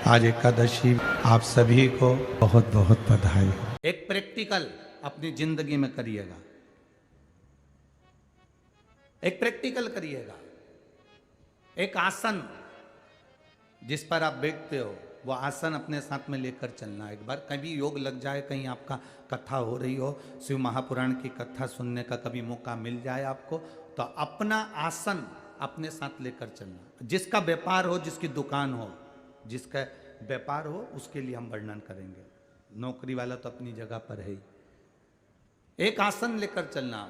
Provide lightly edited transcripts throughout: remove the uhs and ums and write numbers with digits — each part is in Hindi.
आज एकादशी, आप सभी को बहुत बहुत बधाई। एक प्रैक्टिकल अपनी जिंदगी में करिएगा, एक प्रैक्टिकल करिएगा। एक आसन जिस पर आप बैठते हो वो आसन अपने साथ में लेकर चलना। एक बार कभी योग लग जाए, कहीं आपका कथा हो रही हो, शिव महापुराण की कथा सुनने का कभी मौका मिल जाए आपको, तो अपना आसन अपने साथ लेकर चलना। जिसका व्यापार हो, जिसकी दुकान हो, जिसका व्यापार हो, उसके लिए हम वर्णन करेंगे। नौकरी वाला तो अपनी जगह पर है ही। एक आसन लेकर चलना,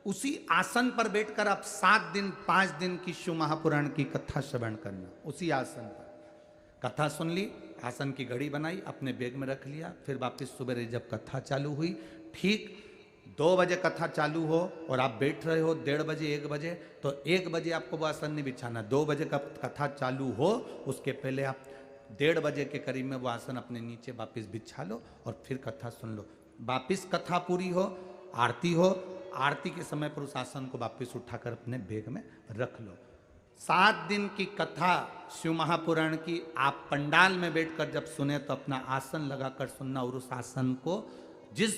उसी आसन पर बैठकर आप 7 दिन 5 दिन की शिव महापुराण की कथा श्रवण करना। उसी आसन पर कथा सुन ली, आसन की घड़ी बनाई, अपने बैग में रख लिया, फिर वापस सुबह जब कथा चालू हुई, ठीक 2 बजे कथा चालू हो और आप बैठ रहे हो 1:30 बजे 1 बजे, तो 1 बजे आपको वो आसन नहीं बिछाना। 2 बजे का कथा चालू हो उसके पहले आप 1:30 बजे के करीब में वो आसन अपने नीचे वापस बिछा लो और फिर कथा सुन लो। वापस कथा पूरी हो, आरती हो, आरती के समय पर उस आसन को वापस उठाकर अपने बैग में रख लो। 7 दिन की कथा शिव महापुराण की आप पंडाल में बैठकर जब सुने तो अपना आसन लगाकर सुनना। और उस आसन को जिस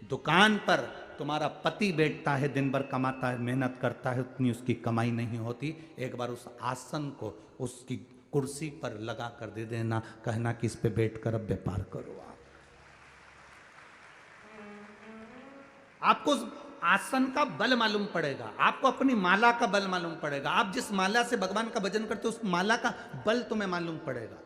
दुकान पर तुम्हारा पति बैठता है, दिन भर कमाता है, मेहनत करता है, उतनी उसकी कमाई नहीं होती, एक बार उस आसन को उसकी कुर्सी पर लगा कर दे देना, कहना कि इस पे बैठकर अब व्यापार करो। आपको आसन का बल मालूम पड़ेगा, आपको अपनी माला का बल मालूम पड़ेगा। आप जिस माला से भगवान का भजन करते हो उस माला का बल तुम्हें मालूम पड़ेगा।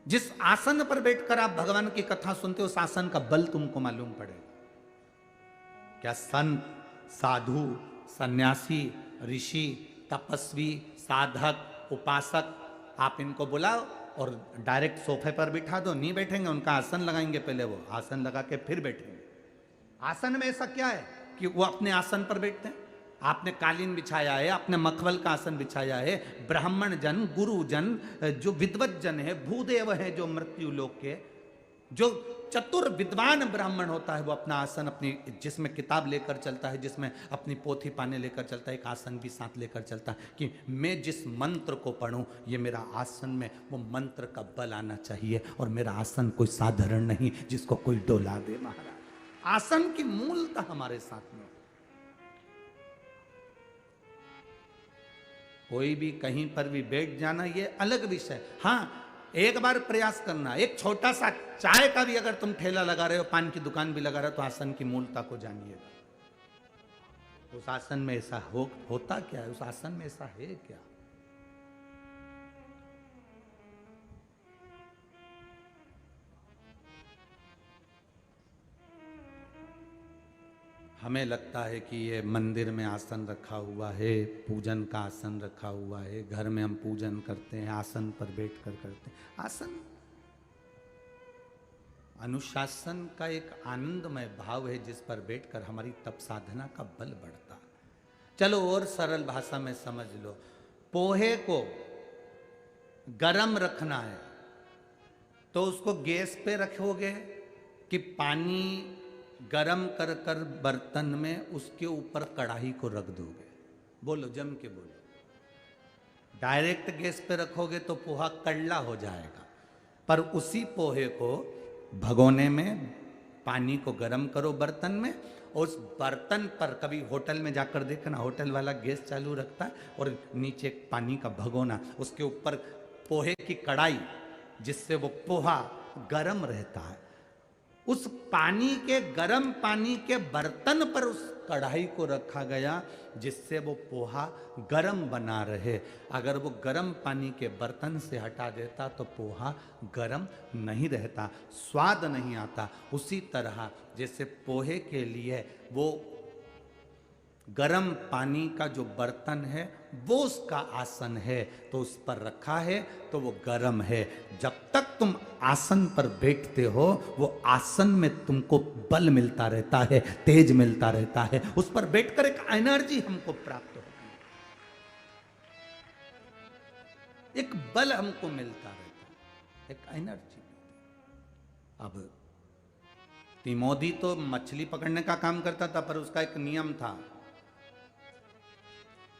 जिस आसन पर बैठकर आप भगवान की कथा सुनते हो उस आसन का बल तुमको मालूम पड़ेगा। क्या संत, साधु, सन्यासी, ऋषि, तपस्वी, साधक, उपासक, आप इनको बुलाओ और डायरेक्ट सोफे पर बिठा दो, नहीं बैठेंगे, उनका आसन लगाएंगे। पहले वो आसन लगा के फिर बैठेंगे। आसन में ऐसा क्या है कि वो अपने आसन पर बैठते हैं? आपने कालीन बिछाया है, आपने मखमल का आसन बिछाया है। ब्राह्मण जन, गुरुजन, जो विद्वत जन है, भूदेव है, जो मृत्यु लोक के, जो चतुर विद्वान ब्राह्मण होता है, वो अपना आसन अपनी, जिसमें किताब लेकर चलता है, जिसमें अपनी पोथी पाने लेकर चलता है, एक आसन भी साथ लेकर चलता है कि मैं जिस मंत्र को पढ़ूं, ये मेरा आसन में वो मंत्र का बल आना चाहिए और मेरा आसन कोई साधारण नहीं जिसको कोई डोला दे। महाराज, आसन की मूलता हमारे साथ में। कोई भी कहीं पर भी बैठ जाना ये अलग विषय। हाँ, एक बार प्रयास करना। एक छोटा सा चाय का भी अगर तुम ठेला लगा रहे हो, पान की दुकान भी लगा रहे हो, तो आसन की मूलता को जानिएगा। उस आसन में ऐसा होता क्या है, उस आसन में ऐसा है क्या? हमें लगता है कि ये मंदिर में आसन रखा हुआ है, पूजन का आसन रखा हुआ है, घर में हम पूजन करते हैं, आसन पर बैठकर करते हैं। आसन अनुशासन का एक आनंदमय भाव है जिस पर बैठकर हमारी तप साधना का बल बढ़ता है। चलो और सरल भाषा में समझ लो, पोहे को गरम रखना है तो उसको गैस पे रखोगे कि पानी गरम कर कर बर्तन में उसके ऊपर कढ़ाई को रख दोगे? बोलो, जम के बोलो। डायरेक्ट गैस पे रखोगे तो पोहा कड़ला हो जाएगा। पर उसी पोहे को भगोने में पानी को गरम करो बर्तन में, और उस बर्तन पर, कभी होटल में जाकर देखना, होटल वाला गैस चालू रखता है और नीचे पानी का भगोना, उसके ऊपर पोहे की कढ़ाई, जिससे वो पोहा गरम रहता है। उस पानी के, गरम पानी के बर्तन पर उस कढ़ाई को रखा गया जिससे वो पोहा गरम बना रहे। अगर वो गरम पानी के बर्तन से हटा देता तो पोहा गरम नहीं रहता, स्वाद नहीं आता। उसी तरह जैसे पोहे के लिए वो गरम पानी का जो बर्तन है वो उसका आसन है, तो उस पर रखा है तो वो गरम है। जब तक तुम आसन पर बैठते हो वो आसन में तुमको बल मिलता रहता है, तेज मिलता रहता है, उस पर बैठकर एक एनर्जी हमको प्राप्त होती है, एक बल हमको मिलता रहता है, एक एनर्जी। अब तिमोदी तो मछली पकड़ने का काम करता था, पर उसका एक नियम था,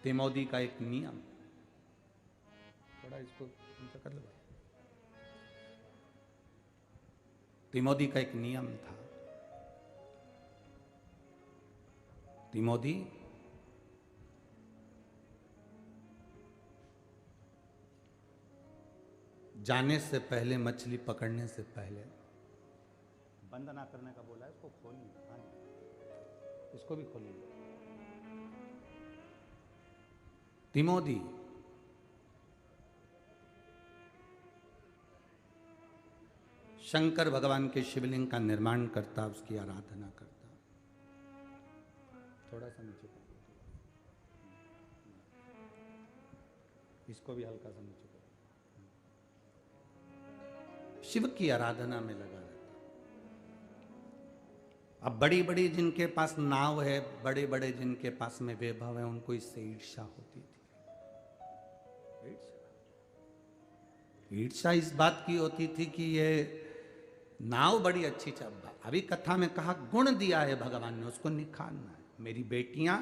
तिमोदी का एक नियम, थोड़ा इसको उनका कर लो। तिमोदी का एक नियम था। तिमोदी जाने से पहले, मछली पकड़ने से पहले, बंद ना करने का बोला है, इसको खोलिए। हाँ, इसको भी खोलिए। तिमोदी शंकर भगवान के शिवलिंग का निर्माण करता, उसकी आराधना करता। थोड़ा सा नीचे कर, इसको भी हल्का सा नीचे कर। शिव की आराधना में लगा रहता। अब बड़ी बड़ी जिनके पास नाव है, बड़े बड़े जिनके पास में वैभव है, उनको इससे ईर्ष्या होती थी। ईर्ष्या इस बात की होती थी कि ये नाव बड़ी अच्छी चल। अभी कथा में कहा गुण दिया है भगवान ने, उसको निखारना है। मेरी बेटियां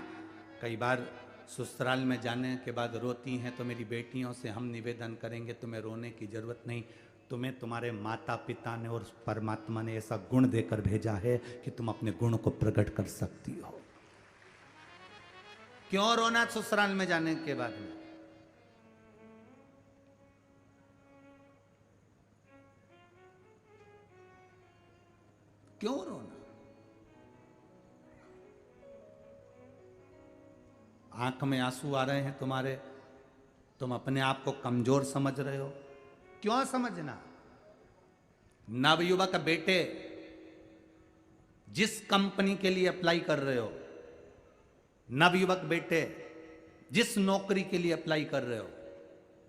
कई बार ससुराल में जाने के बाद रोती हैं, तो मेरी बेटियों से हम निवेदन करेंगे तुम्हें रोने की जरूरत नहीं, तुम्हें तुम्हारे माता पिता ने और परमात्मा ने ऐसा गुण देकर भेजा है कि तुम अपने गुण को प्रकट कर सकती हो। क्यों रोना ससुराल में जाने के बाद में? क्यों रोना? आंख में आंसू आ रहे हैं तुम्हारे, तुम अपने आप को कमजोर समझ रहे हो। क्यों समझना? नवयुवक बेटे, जिस कंपनी के लिए अप्लाई कर रहे हो, नवयुवक बेटे जिस नौकरी के लिए अप्लाई कर रहे हो,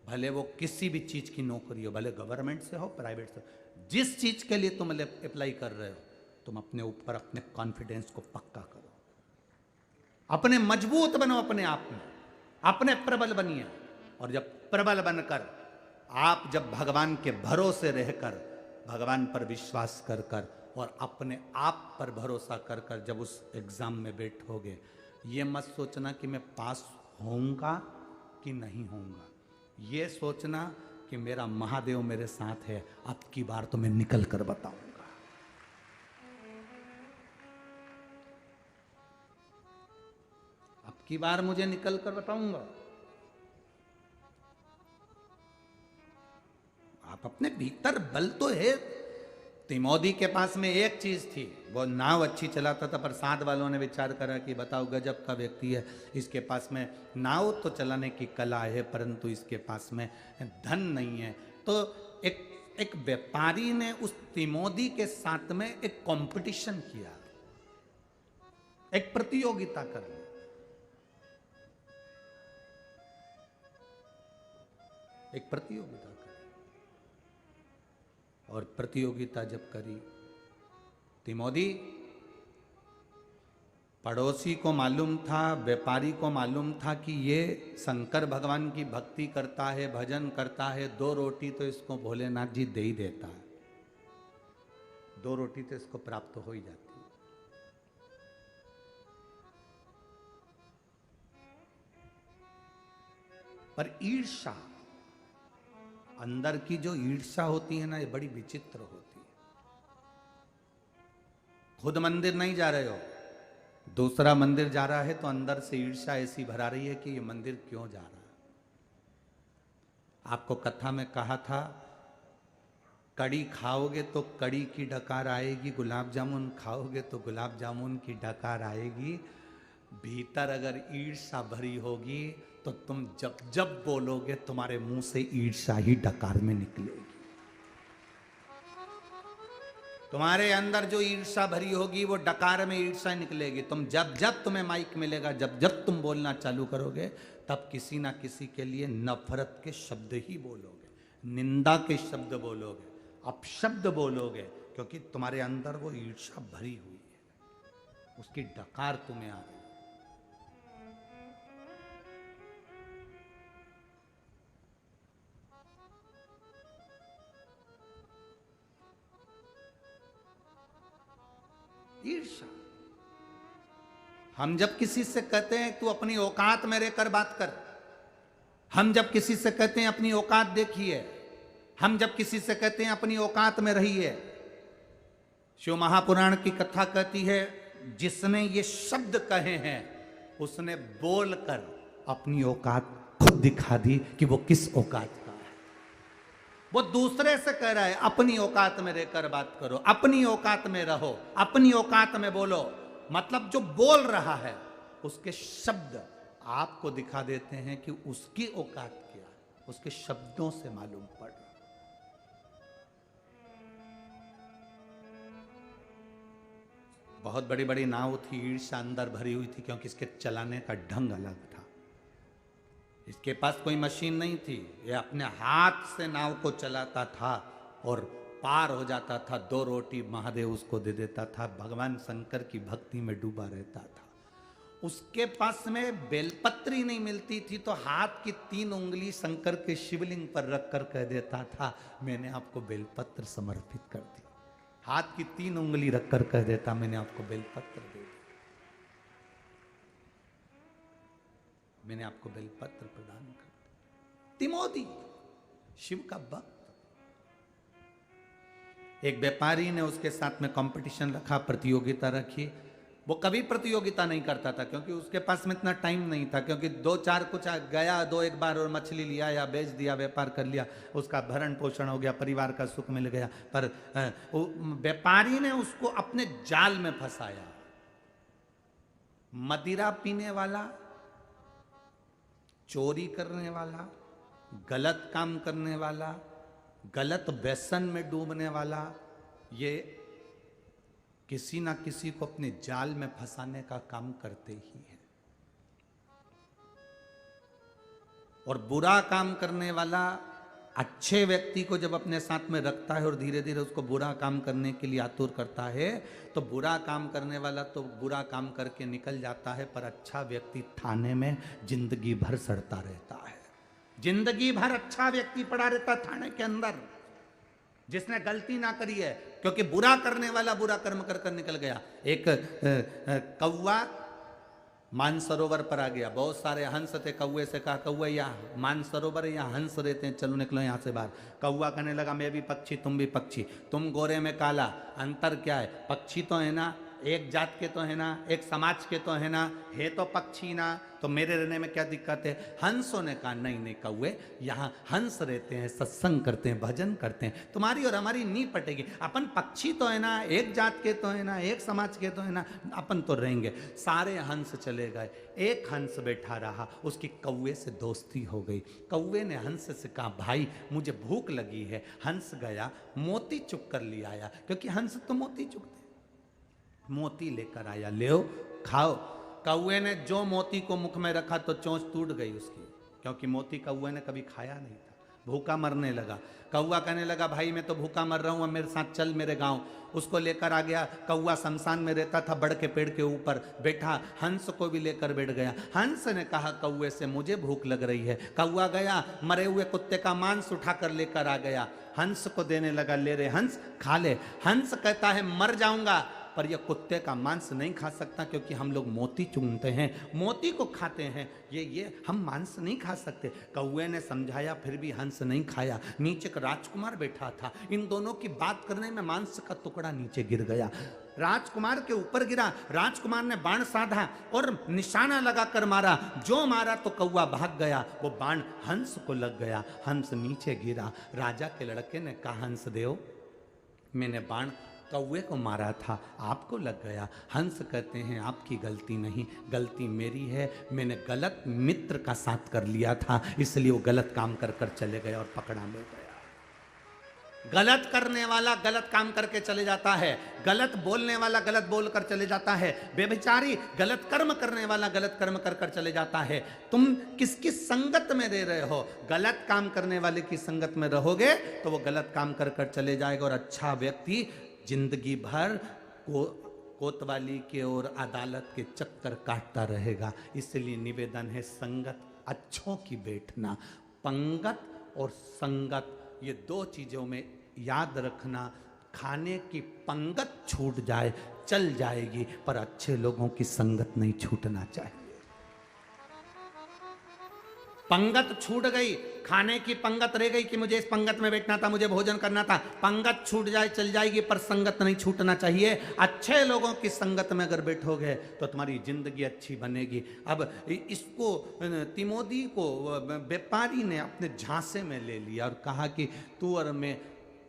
भले वो किसी भी चीज की नौकरी हो, भले गवर्नमेंट से हो, प्राइवेट से हो, जिस चीज के लिए तुम अप्लाई कर रहे हो, तुम अपने ऊपर अपने कॉन्फिडेंस को पक्का करो, अपने मजबूत बनो, अपने आप में अपने प्रबल बनिए। और जब प्रबल बनकर आप जब भगवान के भरोसे रहकर, भगवान पर विश्वास कर कर और अपने आप पर भरोसा कर कर जब उस एग्जाम में बैठोगे, ये मत सोचना कि मैं पास होऊंगा कि नहीं होऊंगा, ये सोचना कि मेरा महादेव मेरे साथ है, अब की बार तो मैं निकल कर बताऊंगा। अब की बार मुझे निकल कर बताऊंगा। आप अपने भीतर बल तो है। तिमोदी के पास में एक चीज थी, वो नाव अच्छी चलाता था, पर साथ वालों ने विचार करा कि बताओ गजब का व्यक्ति है, इसके पास में नाव तो चलाने की कला है परंतु इसके पास में धन नहीं है। तो एक व्यापारी ने उस तिमोदी के साथ में एक कंपटीशन किया, एक प्रतियोगिता कर ली। एक प्रतियोगिता करी, और प्रतियोगिता जब करी, तिमोदी पड़ोसी को मालूम था, व्यापारी को मालूम था कि ये शंकर भगवान की भक्ति करता है, भजन करता है, 2 रोटी तो इसको भोलेनाथ जी दे ही देता है, 2 रोटी तो इसको प्राप्त हो ही जाती है। पर ईर्ष्या, अंदर की जो ईर्ष्या होती है ना, ये बड़ी विचित्र होती है। खुद मंदिर नहीं जा रहे हो, दूसरा मंदिर जा रहा है, तो अंदर से ईर्ष्या ऐसी भरा रही है कि ये मंदिर क्यों जा रहा है। आपको कथा में कहा था, कड़ी खाओगे तो कड़ी की डकार आएगी, गुलाब जामुन खाओगे तो गुलाब जामुन की डकार आएगी। भीतर अगर ईर्ष्या भरी होगी तो तुम जब जब बोलोगे तुम्हारे मुंह से ईर्ष्या ही डकार में निकलेगी। तुम्हारे अंदर जो ईर्ष्या भरी होगी वो डकार में ईर्ष्या निकलेगी। तुम जब जब तुम्हें माइक मिलेगा, जब जब तुम बोलना चालू करोगे, तब किसी ना किसी के लिए नफरत के शब्द ही बोलोगे, निंदा के शब्द बोलोगे, अपशब्द बोलोगे, क्योंकि तुम्हारे अंदर वो ईर्ष्या भरी हुई है, उसकी डकार तुम्हें आ रही है। ईर्ष्या। हम जब किसी से कहते हैं तू अपनी औकात में रहकर बात कर, हम जब किसी से कहते हैं अपनी औकात देखिए, हम जब किसी से कहते हैं अपनी औकात में रहिए, शिव महापुराण की कथा कहती है जिसने ये शब्द कहे हैं उसने बोलकर अपनी औकात खुद दिखा दी कि वो किस औकात का है। वो दूसरे से कह रहा है अपनी औकात में रहकर बात करो, अपनी औकात में रहो, अपनी औकात में बोलो। मतलब जो बोल रहा है उसके शब्द आपको दिखा देते हैं कि उसकी औकात क्या है, उसके शब्दों से मालूम पड़ रहा। बहुत बड़ी बड़ी नाव थी, ईर्ष्या अंदर भरी हुई थी क्योंकि इसके चलाने का ढंग अलग था। इसके पास कोई मशीन नहीं थी, ये अपने हाथ से नाव को चलाता था और पार हो जाता था। 2 रोटी महादेव उसको दे देता था, भगवान शंकर की भक्ति में डूबा रहता था। उसके पास में बेलपत्री नहीं मिलती थी तो हाथ की 3 उंगली शंकर के शिवलिंग पर रखकर कह देता था मैंने आपको बेलपत्र समर्पित कर दी। हाथ की 3 उंगली रखकर कह देता मैंने आपको बेलपत्र दे दिया, मैंने आपको बेलपत्र प्रदान कर दिया। तिमोदी शिव का भक्त। एक व्यापारी ने उसके साथ में कंपटीशन रखा, प्रतियोगिता रखी। वो कभी प्रतियोगिता नहीं करता था क्योंकि उसके पास में इतना टाइम नहीं था, क्योंकि 2-4 कुछ गया 2-1 बार और मछली लिया या बेच दिया, व्यापार कर लिया, उसका भरण पोषण हो गया, परिवार का सुख मिल गया। पर व्यापारी ने उसको अपने जाल में फंसाया। मदिरा पीने वाला, चोरी करने वाला, गलत काम करने वाला, गलत व्यसन में डूबने वाला, ये किसी ना किसी को अपने जाल में फंसाने का काम करते ही है। और बुरा काम करने वाला अच्छे व्यक्ति को जब अपने साथ में रखता है और धीरे धीरे उसको बुरा काम करने के लिए आतुर करता है, तो बुरा काम करने वाला तो बुरा काम करके निकल जाता है, पर अच्छा व्यक्ति थाने में जिंदगी भर सड़ता रहता है। जिंदगी भर अच्छा व्यक्ति पड़ा रहता थाने के अंदर, जिसने गलती ना करी है, क्योंकि बुरा करने वाला बुरा कर्म कर कर निकल गया। एक कौवा मानसरोवर पर आ गया, बहुत सारे हंस थे। कौवे से कहा कौवा यहाँ मानसरोवर है, यहाँ हंस रहते हैं, चलो निकलो यहाँ से बाहर। कौवा कहने लगा मैं भी पक्षी, तुम भी पक्षी, तुम गोरे में काला, अंतर क्या है? पक्षी तो है ना, एक जात के तो है ना, एक समाज के तो है ना, है तो पक्षी ना, तो मेरे रहने में क्या दिक्कत है? हंसों ने कहा नहीं नहीं कौवे, यहाँ हंस रहते हैं, सत्संग करते हैं, भजन करते हैं, तुम्हारी और हमारी नहीं पटेगी। अपन पक्षी तो है ना, एक जात के तो है ना, एक समाज के तो है ना, अपन तो रहेंगे। सारे हंस चले गए, एक हंस बैठा रहा, उसकी कौवे से दोस्ती हो गई। कौवे ने हंस से कहा भाई मुझे भूख लगी है। हंस गया मोती चुग कर ले आया, क्योंकि हंस तो मोती चुगते, मोती लेकर आया, ले खाओ। कौवे ने जो मोती को मुख में रखा तो चोंच टूट गई उसकी, क्योंकि मोती कौवे ने कभी खाया नहीं था। भूखा मरने लगा। कौवा कहने लगा भाई मैं तो भूखा मर रहा हूँ, अब मेरे साथ चल मेरे गांव। उसको लेकर आ गया। कौवा शमशान में रहता था, बड़ के पेड़ के ऊपर बैठा, हंस को भी लेकर बैठ गया। हंस ने कहा कौवे से मुझे भूख लग रही है। कौवा गया, मरे हुए कुत्ते का मांस उठाकर लेकर आ गया, हंस को देने लगा, ले रे हंस खा ले। हंस कहता है मर जाऊंगा पर यह कुत्ते का मांस नहीं खा सकता, क्योंकि हम लोग मोती चुनते हैं, मोती को खाते हैं, ये हम मांस नहीं खा सकते। कौवे ने समझाया फिर भी हंस नहीं खाया। नीचे का राजकुमार बैठा था, इन दोनों की बात करने में मांस का टुकड़ा नीचे गिर गया, राजकुमार के ऊपर गिरा। राजकुमार ने बाण साधा और निशाना लगाकर मारा, जो मारा तो कौवा भाग गया, वो बाण हंस को लग गया, हंस नीचे गिरा। राजा के लड़के ने कहा हंस देव मैंने बाण कौवे को मारा था, आपको लग गया। हंस कहते हैं आपकी गलती नहीं, गलती मेरी है, मैंने गलत मित्र का साथ कर लिया था, इसलिए वो गलत काम कर कर चले गए और पकड़ा ले गया। गलत करने वाला गलत काम करके चले जाता है, गलत बोलने वाला गलत बोल कर चले जाता है, बेविचारी गलत कर्म करने वाला गलत कर्म कर कर चले जाता है। तुम किसकी संगत में रह रहे हो? गलत काम करने वाले की संगत में रहोगे तो वो गलत काम कर कर चले जाएगा, और अच्छा व्यक्ति जिंदगी भर कोतवाली के और अदालत के चक्कर काटता रहेगा। इसलिए निवेदन है संगत अच्छों की बैठना। पंगत और संगत ये 2 चीजों में याद रखना। खाने की पंगत छूट जाए चल जाएगी, पर अच्छे लोगों की संगत नहीं छूटना चाहिए। पंगत छूट गई, खाने की पंगत रह गई कि मुझे इस पंगत में बैठना था, मुझे भोजन करना था, पंगत छूट जाए चल जाएगी, पर संगत नहीं छूटना चाहिए। अच्छे लोगों की संगत में अगर बैठोगे तो तुम्हारी जिंदगी अच्छी बनेगी। अब इसको तिमोदी को व्यापारी ने अपने झांसे में ले लिया और कहा कि तू और मैं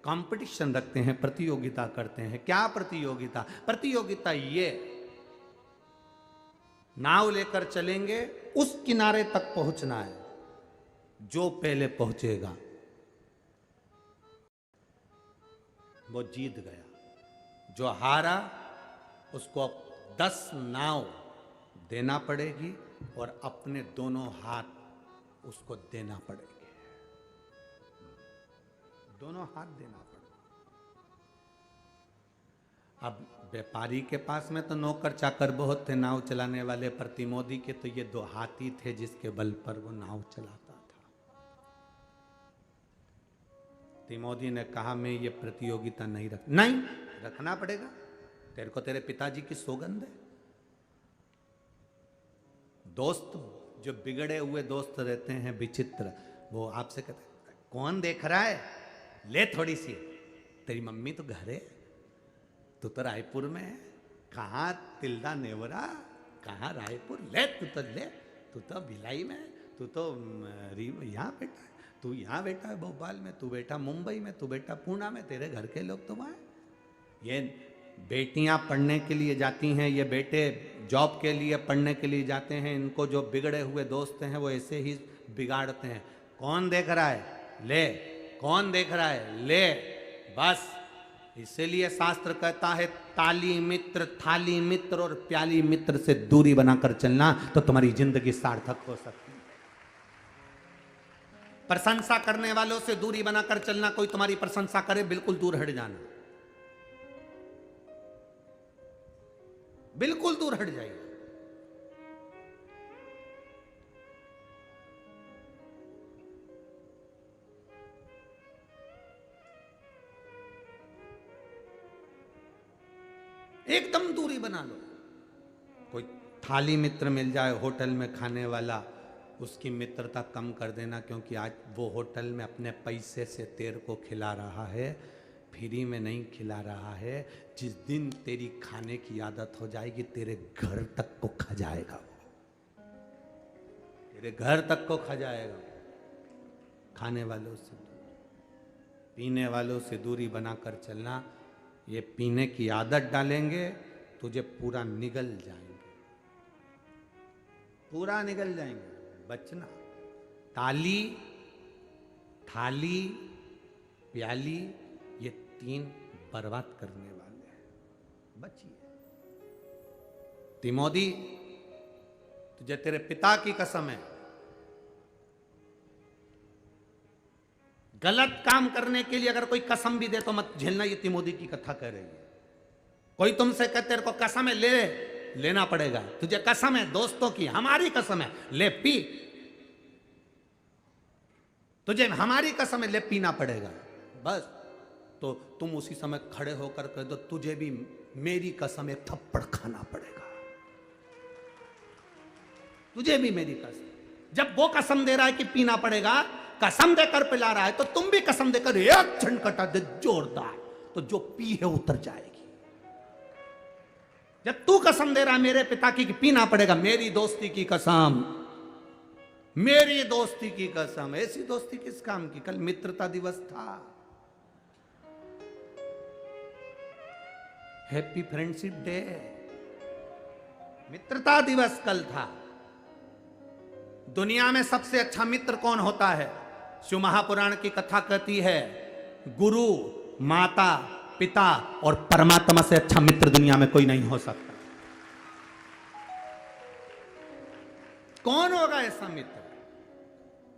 कंपटीशन रखते हैं, प्रतियोगिता करते हैं। क्या प्रतियोगिता? प्रतियोगिता ये, नाव लेकर चलेंगे, उस किनारे तक पहुंचना है, जो पहले पहुंचेगा वो जीत गया। जो हारा उसको 10 नाव देना पड़ेगी और अपने दोनों हाथ उसको देना पड़ेंगे, दोनों हाथ देना पड़ेगा। अब व्यापारी के पास में तो नौकर चाकर बहुत थे नाव चलाने वाले, पर तिमोदी के तो ये 2 हाथी थे जिसके बल पर वो नाव चलाता था। तिमोदी ने कहा मैं ये प्रतियोगिता नहीं रखना पड़ेगा, तेरे को तेरे पिताजी की सौगंध है। दोस्त जो बिगड़े हुए दोस्त रहते हैं विचित्र, वो आपसे कहते हैं कौन देख रहा है, ले थोड़ी सी, तेरी मम्मी तो घर है, तू तो रायपुर में है, कहाँ तिल्दा नेवरा, कहाँ रायपुर, ले तू तो भिलाई में, तू तो यहाँ बैठा है, तू यहाँ बैठा है भोपाल में, तू बैठा मुंबई में, तू बैठा पूना में, तेरे घर के लोग तो वहाँ। ये बेटियां पढ़ने के लिए जाती हैं, ये बेटे जॉब के लिए पढ़ने के लिए जाते हैं, इनको जो बिगड़े हुए दोस्त हैं वो ऐसे ही बिगाड़ते हैं। कौन देख रहा है, ले, कौन देख रहा है, ले, बस। इसीलिए शास्त्र कहता है ताली मित्र, थाली मित्र और प्याली मित्र से दूरी बनाकर चलना तो तुम्हारी जिंदगी सार्थक हो सकती है। प्रशंसा करने वालों से दूरी बनाकर चलना, कोई तुम्हारी प्रशंसा करे बिल्कुल दूर हट जाना, बिल्कुल दूर हट जाइए। एकदम दूरी बना लो। कोई थाली मित्र मिल जाए होटल में खाने वाला, उसकी मित्रता कम कर देना, क्योंकि आज वो होटल में अपने पैसे से तेरे को खिला रहा है, फ्री में नहीं खिला रहा है। जिस दिन तेरी खाने की आदत हो जाएगी तेरे घर तक को खा जाएगा वो, तेरे घर तक को खा जाएगा। खाने वालों से, पीने वालों से दूरी बनाकर चलना। ये पीने की आदत डालेंगे तुझे पूरा निगल जाएंगे, पूरा निगल जाएंगे, बचना। ताली, थाली, प्याली, ये 3 बर्बाद करने वाले हैं, बचिए। तिमोदी, तुझे तेरे पिता की कसम है, गलत काम करने के लिए अगर कोई कसम भी दे तो मत झेलना। ये तिमोदी की कथा कह रही है। कोई तुमसे कहते तेरे को कसम है, लेना पड़ेगा, तुझे कसम है, दोस्तों की हमारी कसम है, ले पी, तुझे हमारी कसम है, ले पीना पड़ेगा, बस। तो तुम उसी समय खड़े होकर कह दो तुझे भी मेरी कसम एक थप्पड़ खाना पड़ेगा, तुझे भी मेरी कसम। जब वो कसम दे रहा है कि पीना पड़ेगा, कसम देकर पिला रहा है, तो तुम भी कसम देकर एक झनकटा दे जोरदार, तो जो पी है उतर जाएगी। जब तू कसम दे रहा है मेरे पिता की कि पीना पड़ेगा, मेरी दोस्ती की कसम, मेरी दोस्ती की कसम। ऐसी दोस्ती किस काम की? कल मित्रता दिवस था, हैप्पी फ्रेंडशिप डे, मित्रता दिवस कल था। दुनिया में सबसे अच्छा मित्र कौन होता है? शिव महापुराण की कथा कहती है गुरु, माता, पिता और परमात्मा से अच्छा मित्र दुनिया में कोई नहीं हो सकता। कौन होगा ऐसा मित्र?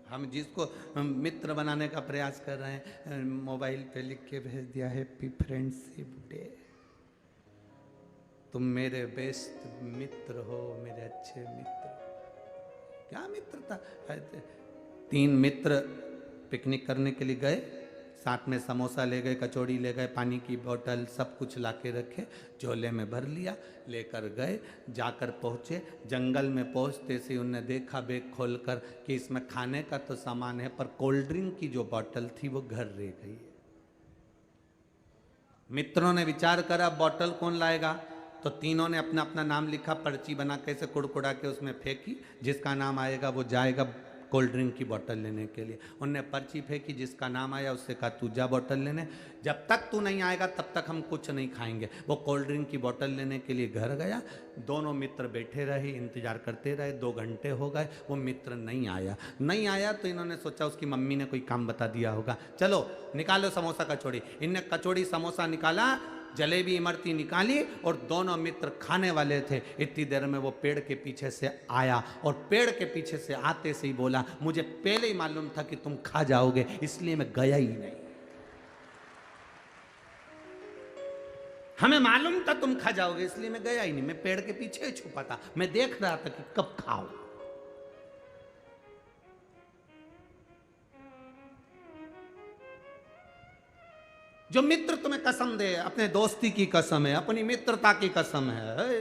हम जिसको मित्र बनाने का प्रयास कर रहे हैं, मोबाइल पे लिख के भेज दिया हैप्पी फ्रेंडशिप डे, तुम मेरे बेस्ट मित्र हो, मेरे अच्छे मित्र। क्या मित्रता? 3 मित्र पिकनिक करने के लिए गए, साथ में समोसा ले गए, कचौड़ी ले गए, पानी की बोतल सब कुछ ला के रखे, झोले में भर लिया, लेकर गए। जाकर पहुँचे, जंगल में पहुँचते से उन्होंने देखा बैग खोलकर कि इसमें खाने का तो सामान है पर कोल्ड ड्रिंक की जो बोतल थी वो घर रह गई है। मित्रों ने विचार करा बोतल कौन लाएगा, तो तीनों ने अपना अपना नाम लिखा, पर्ची बना के ऐसे कुड़कुड़ा के उसमें फेंकी, जिसका नाम आएगा वो जाएगा कोल्ड ड्रिंक की बोतल लेने के लिए। उनने पर्ची फेंकी, जिसका नाम आया उससे कहा तू जा बोतल लेने, जब तक तू नहीं आएगा तब तक हम कुछ नहीं खाएंगे। वो कोल्ड ड्रिंक की बोतल लेने के लिए घर गया। दोनों मित्र बैठे रहे, इंतजार करते रहे, 2 घंटे हो गए, वो मित्र नहीं आया तो इन्होंने सोचा उसकी मम्मी ने कोई काम बता दिया होगा, चलो निकालो समोसा कचौड़ी। इनने कचौड़ी समोसा निकाला, जलेबी इमरती निकाली और दोनों मित्र खाने वाले थे। इतनी देर में वो पेड़ के पीछे से आया और पेड़ के पीछे से आते से ही बोला, मुझे पहले ही मालूम था कि तुम खा जाओगे, इसलिए मैं गया ही नहीं। हमें मालूम था तुम खा जाओगे, इसलिए मैं गया ही नहीं। मैं पेड़ के पीछे ही छुपा था, मैं देख रहा था कि कब खाओ। जो मित्र तुम्हें कसम दे, अपने दोस्ती की कसम है, अपनी मित्रता की कसम है,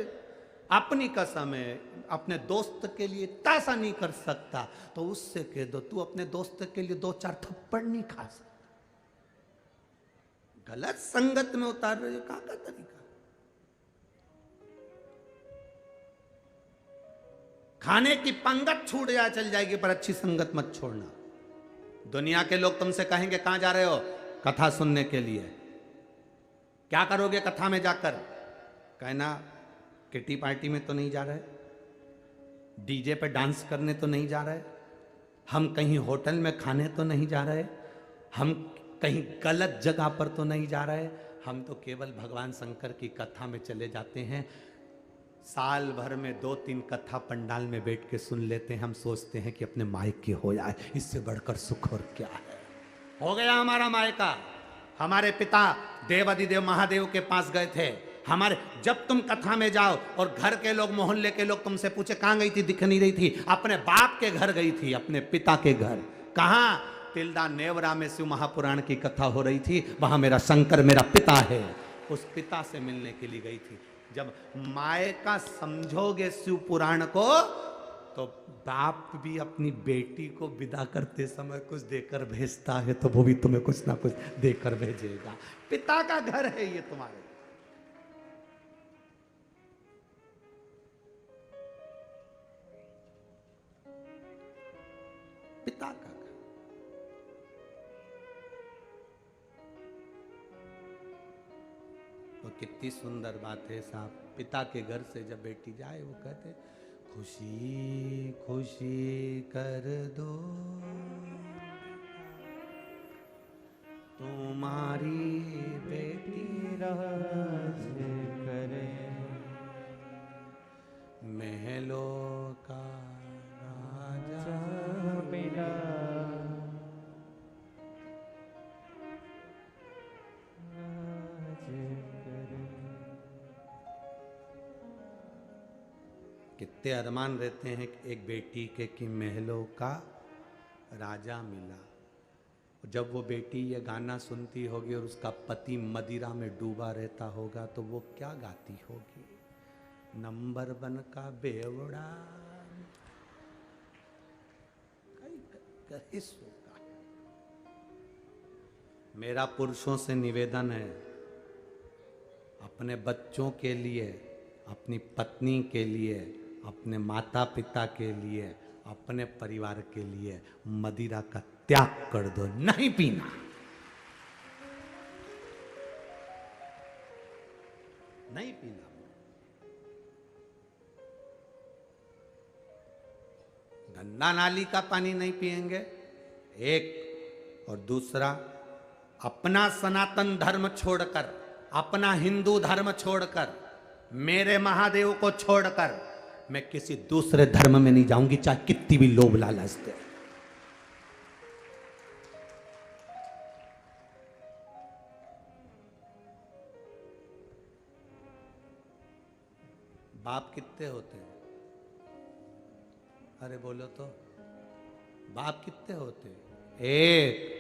अपनी कसम है, अपने दोस्त के लिए इतना सा नहीं कर सकता तो उससे कह दो तू अपने दोस्त के लिए 2-4 थप्पड़ नहीं खा सकता। गलत संगत में उतार रहे हो, कहां का तरीका। खाने की पंगत छूट जाए चल जाएगी पर अच्छी संगत मत छोड़ना। दुनिया के लोग तुमसे कहेंगे कहां जा रहे हो, कथा सुनने के लिए। क्या करोगे कथा में जाकर, कहना किटी पार्टी में तो नहीं जा रहे, डीजे पे डांस करने तो नहीं जा रहे, हम कहीं होटल में खाने तो नहीं जा रहे, हम कहीं गलत जगह पर तो नहीं जा रहे, हम तो केवल भगवान शंकर की कथा में चले जाते हैं। साल भर में 2-3 कथा पंडाल में बैठ के सुन लेते हैं। हम सोचते हैं कि अपने मायके हो जाए, इससे बढ़कर सुख और क्या है। हो गया हमारा मायका। हमारे पिता देवादिदेव महादेव के पास गए थे। हमारे जब तुम कथा में जाओ और घर के लोग, मोहल्ले के लोग तुमसे पूछे कहां गई थी, दिख नहीं रही थी, अपने बाप के घर गई थी, अपने पिता के घर। कहां, तिल्दा नेवरा में शिव महापुराण की कथा हो रही थी, वहां मेरा शंकर मेरा पिता है, उस पिता से मिलने के लिए गई थी। जब मायका समझोगे शिव पुराण को तो बाप भी अपनी बेटी को विदा करते समय कुछ देकर भेजता है, तो वो भी तुम्हें कुछ ना कुछ देकर भेजेगा। पिता का घर है ये तुम्हारे। पिता का घर। तो कितनी सुंदर बात है साहब, पिता के घर से जब बेटी जाए वो कहते खुशी खुशी कर दो तुम्हारी बेटी राज करे, महलों का राजा मिला, कितने अरमान रहते हैं एक बेटी के कि महलों का राजा मिला। जब वो बेटी ये गाना सुनती होगी और उसका पति मदिरा में डूबा रहता होगा तो वो क्या गाती होगी, नंबर 1 का बेवड़ा होगा। मेरा पुरुषों से निवेदन है, अपने बच्चों के लिए, अपनी पत्नी के लिए, अपने माता पिता के लिए, अपने परिवार के लिए मदिरा का त्याग कर दो, नहीं पीना। नहीं पीना। गंगा नाली का पानी नहीं पिएंगे, एक, और दूसरा अपना सनातन धर्म छोड़कर, अपना हिंदू धर्म छोड़कर, मेरे महादेव को छोड़कर मैं किसी दूसरे धर्म में नहीं जाऊंगी, चाहे कितनी भी लोभ लालच दे। बाप कितने होते हैं, अरे बोलो तो, बाप कितने होते हैं? एक।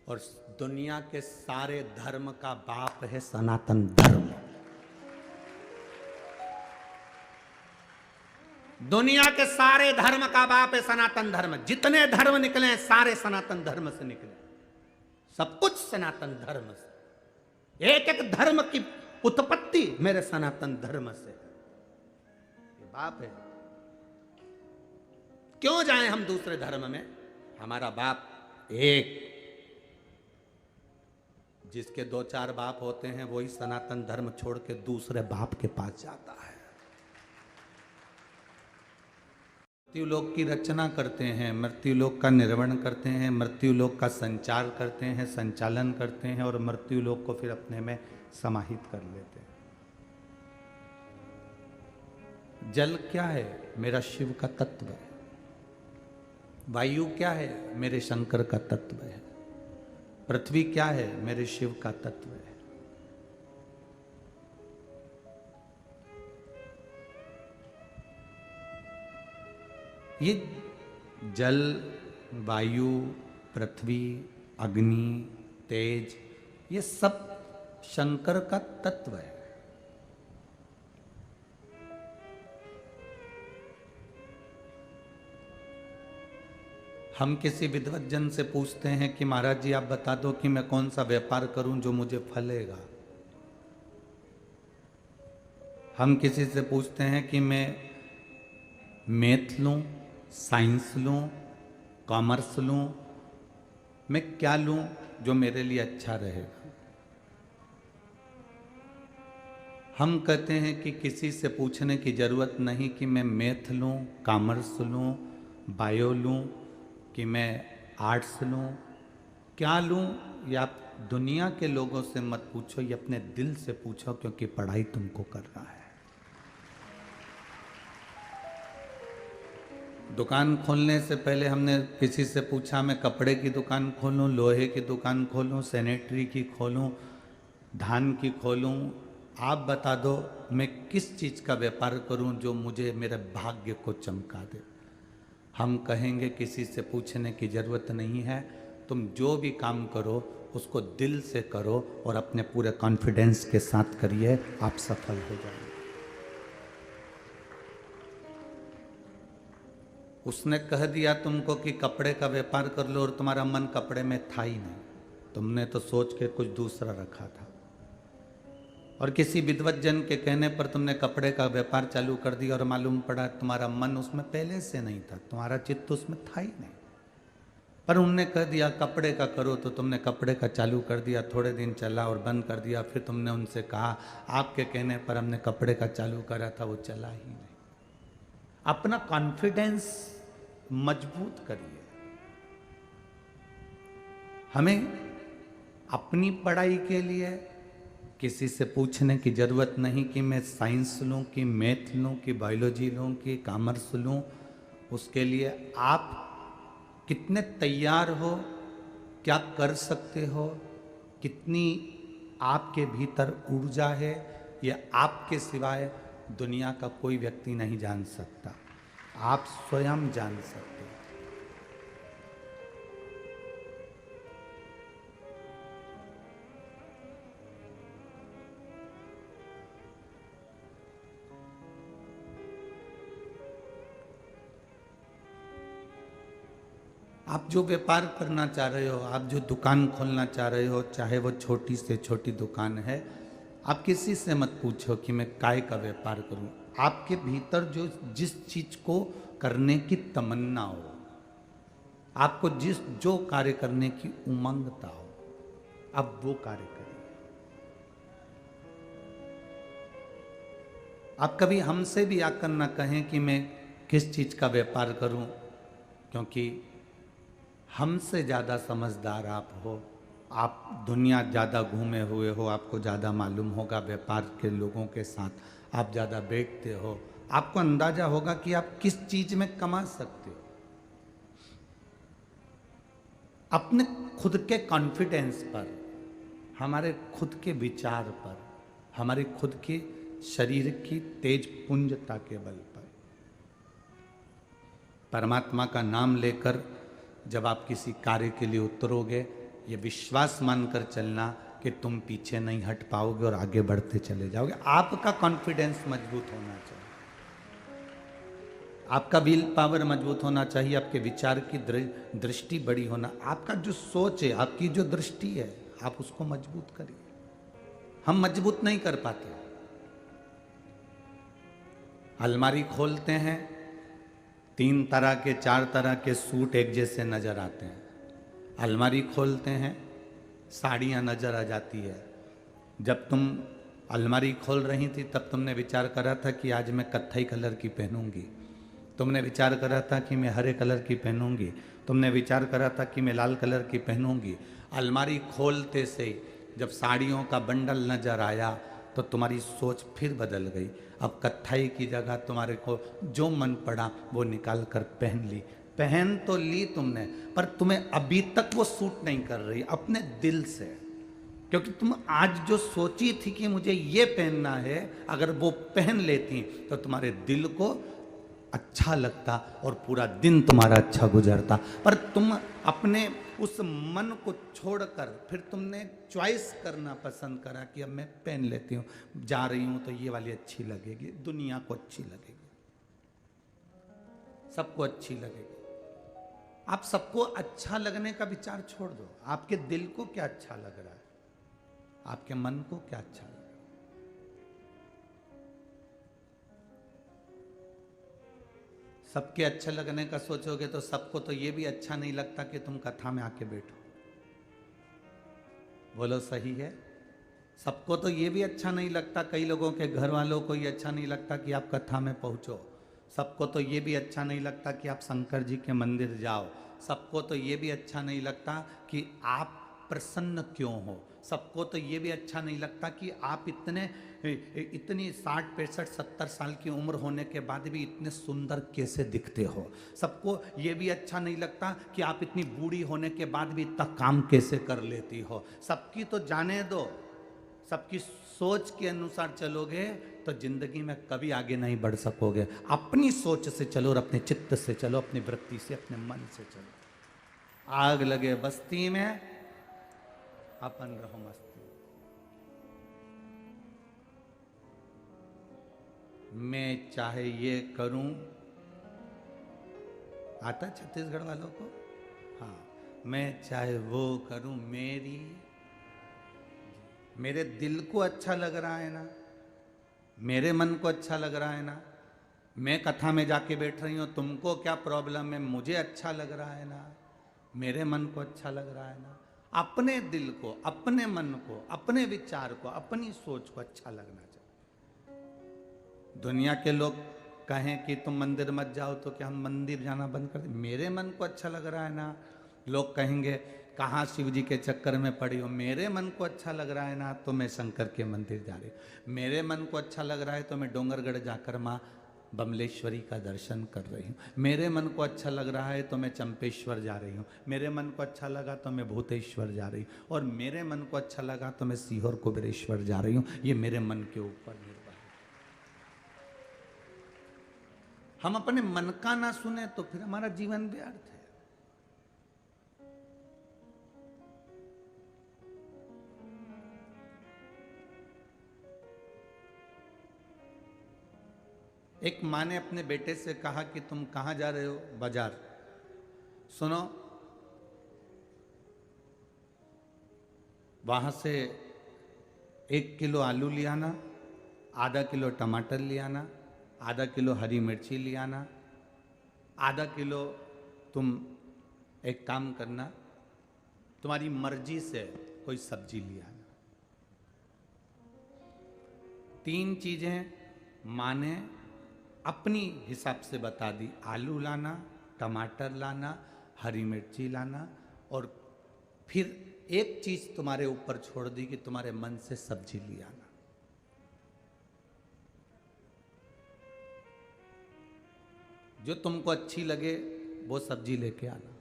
और दुनिया के सारे धर्म का बाप है सनातन धर्म। दुनिया के सारे धर्म का बाप है सनातन धर्म। जितने धर्म निकले हैं सारे सनातन धर्म से निकले, सब कुछ सनातन धर्म से। एक एक धर्म की उत्पत्ति मेरे सनातन धर्म से। ये बाप है। क्यों जाएं हम दूसरे धर्म में? हमारा बाप एक। जिसके दो चार बाप होते हैं वही सनातन धर्म छोड़ के दूसरे बाप के पास जाता है। मृत्युलोक की रचना करते हैं, मृत्युलोक का निर्वहन करते हैं, मृत्युलोक का संचार करते हैं, संचालन करते हैं और मृत्युलोक को फिर अपने में समाहित कर लेते हैं। जल क्या है? मेरा शिव का तत्व है। वायु क्या है? मेरे शंकर का तत्व है। पृथ्वी क्या है? मेरे शिव का तत्व है। ये जल, वायु, पृथ्वी, अग्नि, तेज, ये सब शंकर का तत्व है। हम किसी विद्वत जन से पूछते हैं कि महाराज जी आप बता दो कि मैं कौन सा व्यापार करूं जो मुझे फलेगा। हम किसी से पूछते हैं कि मैं मैथ लूं, साइंस लूं, कॉमर्स लूं, मैं क्या लूं जो मेरे लिए अच्छा रहेगा। हम कहते हैं कि किसी से पूछने की जरूरत नहीं कि मैं मैथ लूं, कॉमर्स लूं, बायो लूं, कि मैं आर्ट्स लूं, क्या लूं। ये आप दुनिया के लोगों से मत पूछो, ये अपने दिल से पूछो, क्योंकि पढ़ाई तुमको करना है। दुकान खोलने से पहले हमने किसी से पूछा मैं कपड़े की दुकान खोलूं, लोहे की दुकान खोलूं, सैनिटरी की खोलूं, धान की खोलूं, आप बता दो मैं किस चीज़ का व्यापार करूं जो मुझे मेरे भाग्य को चमका दे। हम कहेंगे किसी से पूछने की ज़रूरत नहीं है, तुम जो भी काम करो उसको दिल से करो और अपने पूरे कॉन्फिडेंस के साथ करिए, आप सफल हो जाएंगे। उसने कह दिया तुमको कि कपड़े का व्यापार कर लो और तुम्हारा मन कपड़े में था ही नहीं, तुमने तो सोच के कुछ दूसरा रखा था। और किसी विद्वत जन के कहने पर तुमने कपड़े का व्यापार चालू कर दिया और मालूम पड़ा तुम्हारा मन उसमें पहले से नहीं था, तुम्हारा चित्त उसमें था ही नहीं। पर उनने कह दिया कपड़े का करो तो तुमने कपड़े का चालू कर दिया, थोड़े दिन चला और बंद कर दिया। फिर तुमने उनसे कहा आपके कहने पर हमने कपड़े का चालू करा था, वो चला ही नहीं। अपना कॉन्फिडेंस मजबूत करिए। हमें अपनी पढ़ाई के लिए किसी से पूछने की ज़रूरत नहीं कि मैं साइंस लूँ, कि मैथ लूँ, कि बायोलॉजी लूँ, कि कॉमर्स लूँ। उसके लिए आप कितने तैयार हो, क्या कर सकते हो, कितनी आपके भीतर ऊर्जा है, ये आपके सिवाय दुनिया का कोई व्यक्ति नहीं जान सकता, आप स्वयं जान सकते हो। आप जो व्यापार करना चाह रहे हो, आप जो दुकान खोलना चाह रहे हो, चाहे वो छोटी से छोटी दुकान है, आप किसी से मत पूछो कि मैं काय का व्यापार करूं। आपके भीतर जिस चीज को करने की तमन्ना हो, आपको जो कार्य करने की उमंगता हो, आप वो कार्य करिए। आप कभी हमसे भी आकर ना कहें कि मैं किस चीज का व्यापार करूं, क्योंकि हमसे ज़्यादा समझदार आप हो, आप दुनिया ज़्यादा घूमे हुए हो, आपको ज़्यादा मालूम होगा व्यापार के लोगों के साथ, आप ज़्यादा बैठते हो, आपको अंदाज़ा होगा कि आप किस चीज़ में कमा सकते हो। अपने खुद के कॉन्फिडेंस पर, हमारे खुद के विचार पर, हमारे खुद के शरीर की तेज पुंजता के बल पर परमात्मा का नाम लेकर जब आप किसी कार्य के लिए उतरोगे, ये विश्वास मानकर चलना कि तुम पीछे नहीं हट पाओगे और आगे बढ़ते चले जाओगे। आपका कॉन्फिडेंस मजबूत होना चाहिए, आपका विल पावर मजबूत होना चाहिए, आपके विचार की दृष्टि बड़ी होना, आपका जो सोच है, आपकी जो दृष्टि है, आप उसको मजबूत करिए। हम मजबूत नहीं कर पाते। अलमारी खोलते हैं, 3 तरह के 4 तरह के सूट एक जैसे नजर आते हैं। अलमारी खोलते हैं, साड़ियाँ नजर आ जाती है। जब तुम अलमारी खोल रही थी तब तुमने विचार करा था कि आज मैं कत्थई कलर की पहनूंगी, तुमने विचार करा था कि मैं हरे कलर की पहनूंगी, तुमने विचार करा था कि मैं लाल कलर की पहनूंगी। अलमारी खोलते से जब साड़ियों का बंडल नजर आया तो तुम्हारी सोच फिर बदल गई। अब कत्थई की जगह तुम्हारे को जो मन पड़ा वो निकाल कर पहन ली। पहन तो ली तुमने, पर तुम्हें अभी तक वो सूट नहीं कर रही अपने दिल से, क्योंकि तुम आज जो सोची थी कि मुझे ये पहनना है, अगर वो पहन लेती तो तुम्हारे दिल को अच्छा लगता और पूरा दिन तुम्हारा अच्छा गुजरता। पर तुम अपने उस मन को छोड़कर फिर तुमने चॉइस करना पसंद करा कि अब मैं पहन लेती हूँ, जा रही हूँ तो ये वाली अच्छी लगेगी, दुनिया को अच्छी लगेगी, सबको अच्छी लगेगी। आप सबको अच्छा लगने का विचार छोड़ दो। आपके दिल को क्या अच्छा लग रहा है, आपके मन को क्या अच्छा लग रहा है। सबके अच्छा लगने का सोचोगे तो सबको तो ये भी अच्छा नहीं लगता कि तुम कथा में आके बैठो। बोलो सही है? सबको तो ये भी अच्छा नहीं लगता, कई लोगों के घर वालों को ये अच्छा नहीं लगता कि आप कथा में पहुंचो। सबको तो ये भी अच्छा नहीं लगता कि आप शंकर जी के मंदिर जाओ। सबको तो ये भी अच्छा नहीं लगता कि आप प्रसन्न क्यों हो। सबको तो ये भी अच्छा नहीं लगता कि आप इतनी 60, 65, 70 साल की उम्र होने के बाद भी इतने सुंदर कैसे दिखते हो। सबको ये भी अच्छा नहीं लगता कि आप इतनी बूढ़ी होने के बाद भी इतना काम कैसे कर लेती हो। सबकी तो जाने दो, सबकी सोच के अनुसार चलोगे तो जिंदगी में कभी आगे नहीं बढ़ सकोगे। अपनी सोच से चलो और अपने चित्त से चलो, अपनी वृत्ति से, अपने मन से चलो। आग लगे बस्ती में, अपन रहो मस्ती। मैं चाहे ये करूं, आता छत्तीसगढ़ वालों को? हाँ, मैं चाहे वो करूं, मेरे दिल को अच्छा लग रहा है ना, मेरे मन को अच्छा लग रहा है ना। मैं कथा में जाके बैठ रही हूं, तुमको क्या प्रॉब्लम है? मुझे अच्छा लग रहा है ना, मेरे मन को अच्छा लग रहा है ना। अपने दिल को, अपने मन को, अपने विचार को, अपनी सोच को अच्छा लगना चाहिए। दुनिया के लोग कहें कि तुम मंदिर मत जाओ तो क्या हम मंदिर जाना बंद कर दें? मेरे मन को अच्छा लग रहा है ना। लोग कहेंगे कहाँ शिव जी के चक्कर में पड़ी हो, मेरे मन को अच्छा लग रहा है ना तो मैं शंकर के मंदिर जा रही हूँ। मेरे मन को अच्छा लग रहा है तो मैं डोंगरगढ़ जाकर माँ बमलेश्वरी का दर्शन कर रही हूँ। मेरे मन को अच्छा लग रहा है तो मैं चंपेश्वर जा रही हूँ। मेरे मन को अच्छा लगा तो मैं भूतेश्वर जा रही हूँ, और मेरे मन को अच्छा लगा तो मैं सीहोर कुबेरेश्वर जा रही हूँ। ये मेरे मन के ऊपर निर्भर है। हम अपने मन का ना सुने तो फिर हमारा जीवन व्यर्थ है। एक माँ ने अपने बेटे से कहा कि तुम कहाँ जा रहे हो? बाजार। सुनो, वहाँ से 1 किलो आलू ले आना, आधा किलो टमाटर ले आना, आधा किलो हरी मिर्ची ले आना, आधा किलो तुम एक काम करना, तुम्हारी मर्जी से कोई सब्जी ले आना। 3 चीजें माँ ने अपनी हिसाब से बता दी। आलू लाना, टमाटर लाना, हरी मिर्ची लाना, और फिर एक चीज तुम्हारे ऊपर छोड़ दी कि तुम्हारे मन से सब्जी ले आना। जो तुमको अच्छी लगे वो सब्जी लेके आना।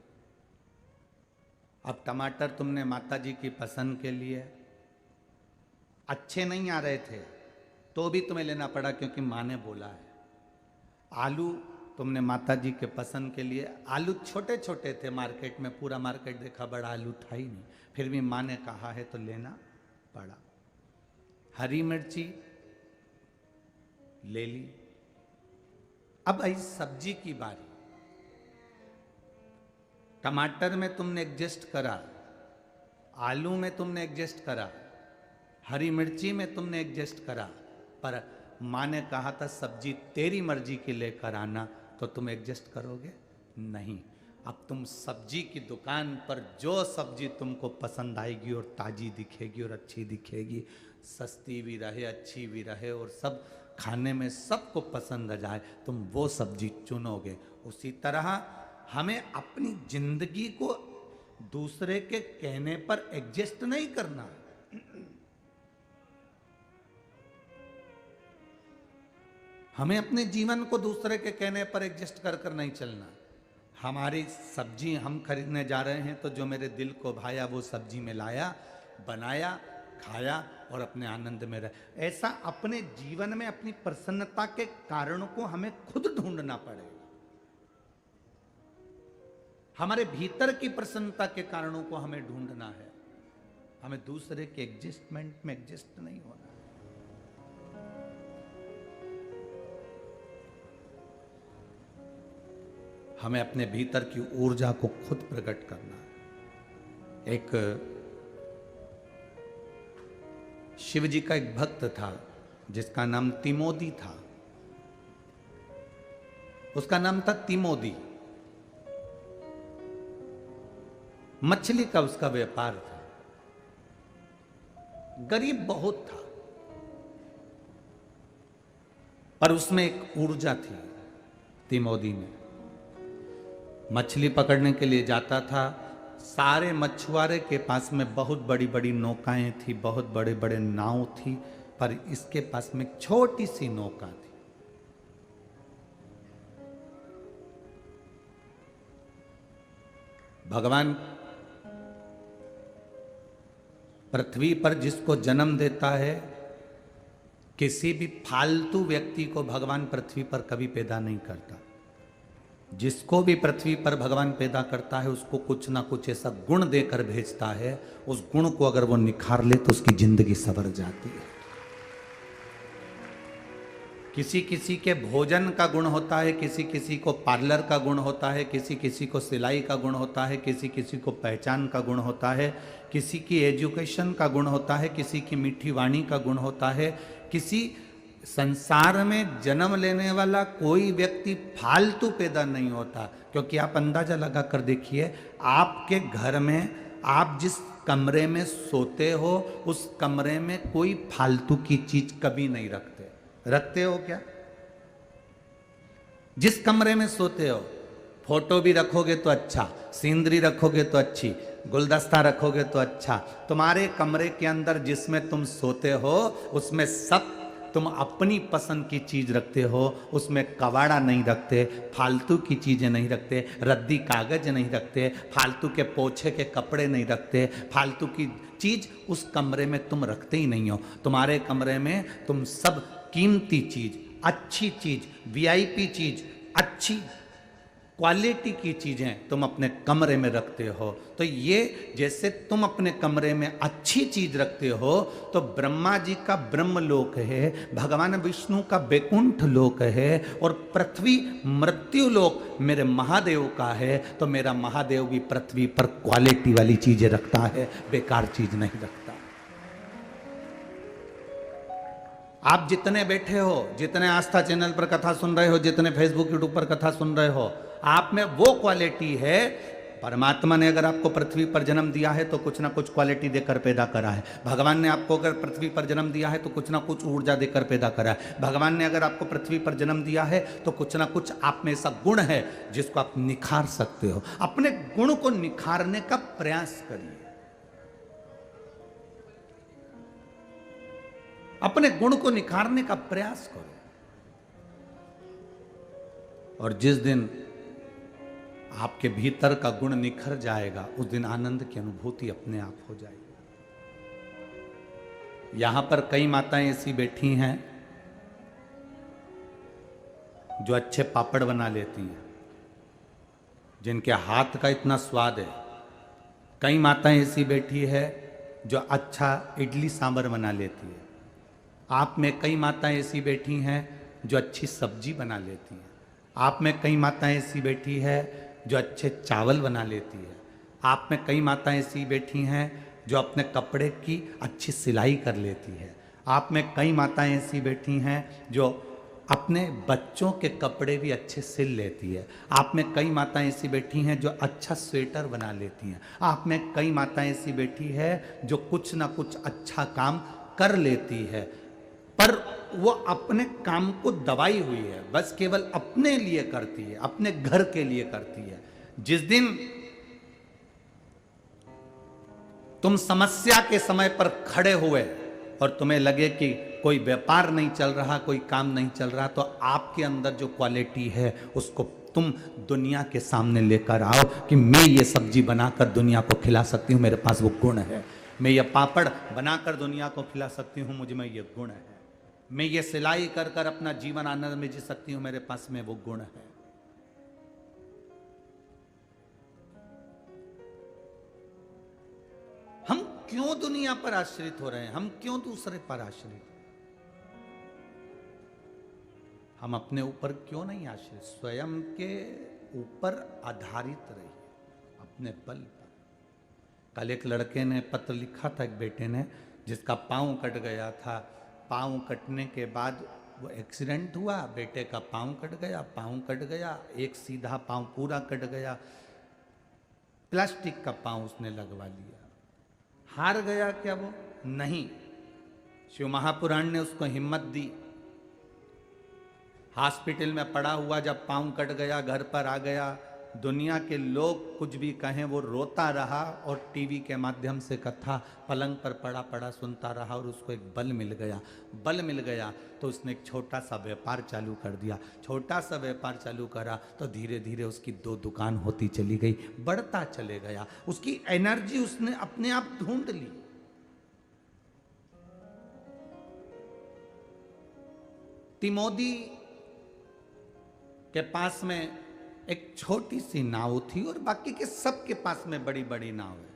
अब टमाटर तुमने माता जी की पसंद के लिए, अच्छे नहीं आ रहे थे तो भी तुम्हें लेना पड़ा क्योंकि माँ ने बोला है। आलू तुमने माता जी के पसंद के लिए, आलू छोटे छोटे थे मार्केट में, पूरा मार्केट देखा, बड़ा आलू था ही नहीं, फिर भी माँ ने कहा है तो लेना पड़ा। हरी मिर्ची ले ली। अब आई सब्जी की बारी। टमाटर में तुमने एडजस्ट करा, आलू में तुमने एडजस्ट करा, हरी मिर्ची में तुमने एडजस्ट करा, पर माँ ने कहा था सब्जी तेरी मर्जी की लेकर आना, तो तुम एडजस्ट करोगे? नहीं। अब तुम सब्जी की दुकान पर जो सब्जी तुमको पसंद आएगी और ताजी दिखेगी और अच्छी दिखेगी, सस्ती भी रहे अच्छी भी रहे और सब खाने में सबको पसंद आ जाए, तुम वो सब्जी चुनोगे। उसी तरह हमें अपनी जिंदगी को दूसरे के कहने पर एडजस्ट नहीं करना। हमें अपने जीवन को दूसरे के कहने पर एडजस्ट कर कर नहीं चलना। हमारी सब्जी हम खरीदने जा रहे हैं तो जो मेरे दिल को भाया वो सब्जी में लाया, बनाया, खाया और अपने आनंद में रहे। ऐसा अपने जीवन में अपनी प्रसन्नता के कारणों को हमें खुद ढूंढना पड़ेगा। हमारे भीतर की प्रसन्नता के कारणों को हमें ढूंढना है, हमें दूसरे के एडजस्टमेंट में एडजस्ट नहीं होना। हमें अपने भीतर की ऊर्जा को खुद प्रकट करना है। एक शिव जी का एक भक्त था जिसका नाम तिमोदी था। उसका नाम था तिमोदी। मछली का उसका व्यापार था। गरीब बहुत था पर उसमें एक ऊर्जा थी तिमोदी में। मछली पकड़ने के लिए जाता था, सारे मछुआरे के पास में बहुत बड़ी बड़ी नौकाएं थी, बहुत बड़े बड़े नाव थी, पर इसके पास में छोटी सी नौका थी। भगवान पृथ्वी पर जिसको जन्म देता है, किसी भी फालतू व्यक्ति को भगवान पृथ्वी पर कभी पैदा नहीं करता। जिसको भी पृथ्वी पर भगवान पैदा करता है उसको कुछ ना कुछ ऐसा गुण देकर भेजता है, उस गुण को अगर वो निखार ले तो उसकी जिंदगी संवर जाती है। किसी किसी के भोजन का गुण होता है, किसी किसी को पार्लर का गुण होता है, किसी किसी को सिलाई का गुण होता है, किसी किसी को पहचान का गुण होता है, किसी की एजुकेशन का गुण होता है, किसी की मीठी वाणी का गुण होता है। किसी संसार में जन्म लेने वाला कोई व्यक्ति फालतू पैदा नहीं होता। क्योंकि आप अंदाजा लगा कर देखिए, आपके घर में आप जिस कमरे में सोते हो उस कमरे में कोई फालतू की चीज कभी नहीं रखते। रखते हो क्या? जिस कमरे में सोते हो, फोटो भी रखोगे तो अच्छा, सीनरी रखोगे तो अच्छी, गुलदस्ता रखोगे तो अच्छा। तुम्हारे कमरे के अंदर जिसमें तुम सोते हो उसमें सब तुम अपनी पसंद की चीज रखते हो, उसमें कबाड़ा नहीं रखते, फालतू की चीजें नहीं रखते, रद्दी कागज नहीं रखते, फालतू के पोछे के कपड़े नहीं रखते, फालतू की चीज उस कमरे में तुम रखते ही नहीं हो। तुम्हारे कमरे में तुम सब कीमती चीज, अच्छी चीज, वीआईपी चीज, अच्छी क्वालिटी की चीजें तुम अपने कमरे में रखते हो। तो ये जैसे तुम अपने कमरे में अच्छी चीज रखते हो, तो ब्रह्मा जी का ब्रह्मलोक है, भगवान विष्णु का बैकुंठ लोक है, और पृथ्वी मृत्यु लोक मेरे महादेव का है। तो मेरा महादेव भी पृथ्वी पर क्वालिटी वाली चीजें रखता है, बेकार चीज नहीं रखता। आप जितने बैठे हो, जितने आस्था चैनल पर कथा सुन रहे हो, जितने फेसबुक यूट्यूब पर कथा सुन रहे हो, आप में वो क्वालिटी है। परमात्मा ने अगर आपको पृथ्वी पर जन्म दिया है तो कुछ ना कुछ क्वालिटी देकर पैदा करा है। भगवान ने आपको अगर पृथ्वी पर जन्म दिया है तो कुछ ना कुछ ऊर्जा देकर पैदा करा है। भगवान ने अगर आपको पृथ्वी पर जन्म दिया है तो कुछ ना कुछ आप में ऐसा गुण है जिसको आप निखार सकते हो। अपने गुण को निखारने का प्रयास करिए। अपने गुण को निखारने का प्रयास करो, और जिस दिन आपके भीतर का गुण निखर जाएगा उस दिन आनंद की अनुभूति अपने आप हो जाएगी। यहां पर कई माताएं ऐसी बैठी हैं जो अच्छे पापड़ बना लेती हैं, जिनके हाथ का इतना स्वाद है। कई माताएं ऐसी बैठी है जो अच्छा इडली सांभर बना लेती है। आप में कई माताएं ऐसी बैठी हैं जो अच्छी सब्जी बना लेती हैं। आप में कई माताएं ऐसी बैठी है जो अच्छे चावल बना लेती है। आप में कई माताएं ऐसी बैठी हैं जो अपने कपड़े की अच्छी सिलाई कर लेती है। आप में कई माताएं ऐसी बैठी हैं जो अपने बच्चों के कपड़े भी अच्छे सिल लेती है। आप में कई माताएं ऐसी बैठी हैं जो अच्छा स्वेटर बना लेती हैं। आप में कई माताएं ऐसी बैठी है जो कुछ ना कुछ अच्छा काम कर लेती है, पर वो अपने काम को दबाई हुई है, बस केवल अपने लिए करती है, अपने घर के लिए करती है। जिस दिन तुम समस्या के समय पर खड़े हुए और तुम्हें लगे कि कोई व्यापार नहीं चल रहा, कोई काम नहीं चल रहा, तो आपके अंदर जो क्वालिटी है उसको तुम दुनिया के सामने लेकर आओ कि मैं ये सब्जी बनाकर दुनिया को खिला सकती हूँ, मेरे पास वो गुण है। मैं ये पापड़ बनाकर दुनिया को खिला सकती हूँ, मुझ में ये गुण है। मैं ये सिलाई कर कर अपना जीवन आनंद में जी सकती हूँ, मेरे पास में वो गुण है। हम क्यों दुनिया पर आश्रित हो रहे हैं? हम क्यों दूसरे पर आश्रित? हम अपने ऊपर क्यों नहीं आश्रित? स्वयं के ऊपर आधारित रहिए, अपने बल पर। कल एक लड़के ने पत्र लिखा था, एक बेटे ने, जिसका पाँव कट गया था। पाँव कटने के बाद वो एक्सीडेंट हुआ, बेटे का पाँव कट गया, पाँव कट गया, एक सीधा पाँव पूरा कट गया, प्लास्टिक का पाँव उसने लगवा लिया। हार गया क्या वो? नहीं। शिव महापुराण ने उसको हिम्मत दी। हॉस्पिटल में पड़ा हुआ जब पाँव कट गया, घर पर आ गया, दुनिया के लोग कुछ भी कहें, वो रोता रहा और टीवी के माध्यम से कथा पलंग पर पड़ा पड़ा सुनता रहा और उसको एक बल मिल गया। बल मिल गया तो उसने एक छोटा सा व्यापार चालू कर दिया। छोटा सा व्यापार चालू करा तो धीरे धीरे उसकी 2 दुकान होती चली गई, बढ़ता चले गया। उसकी एनर्जी उसने अपने आप ढूंढ ली। तिमोदी के पास में एक छोटी सी नाव थी और बाकी के सबके पास में बड़ी बड़ी नाव है।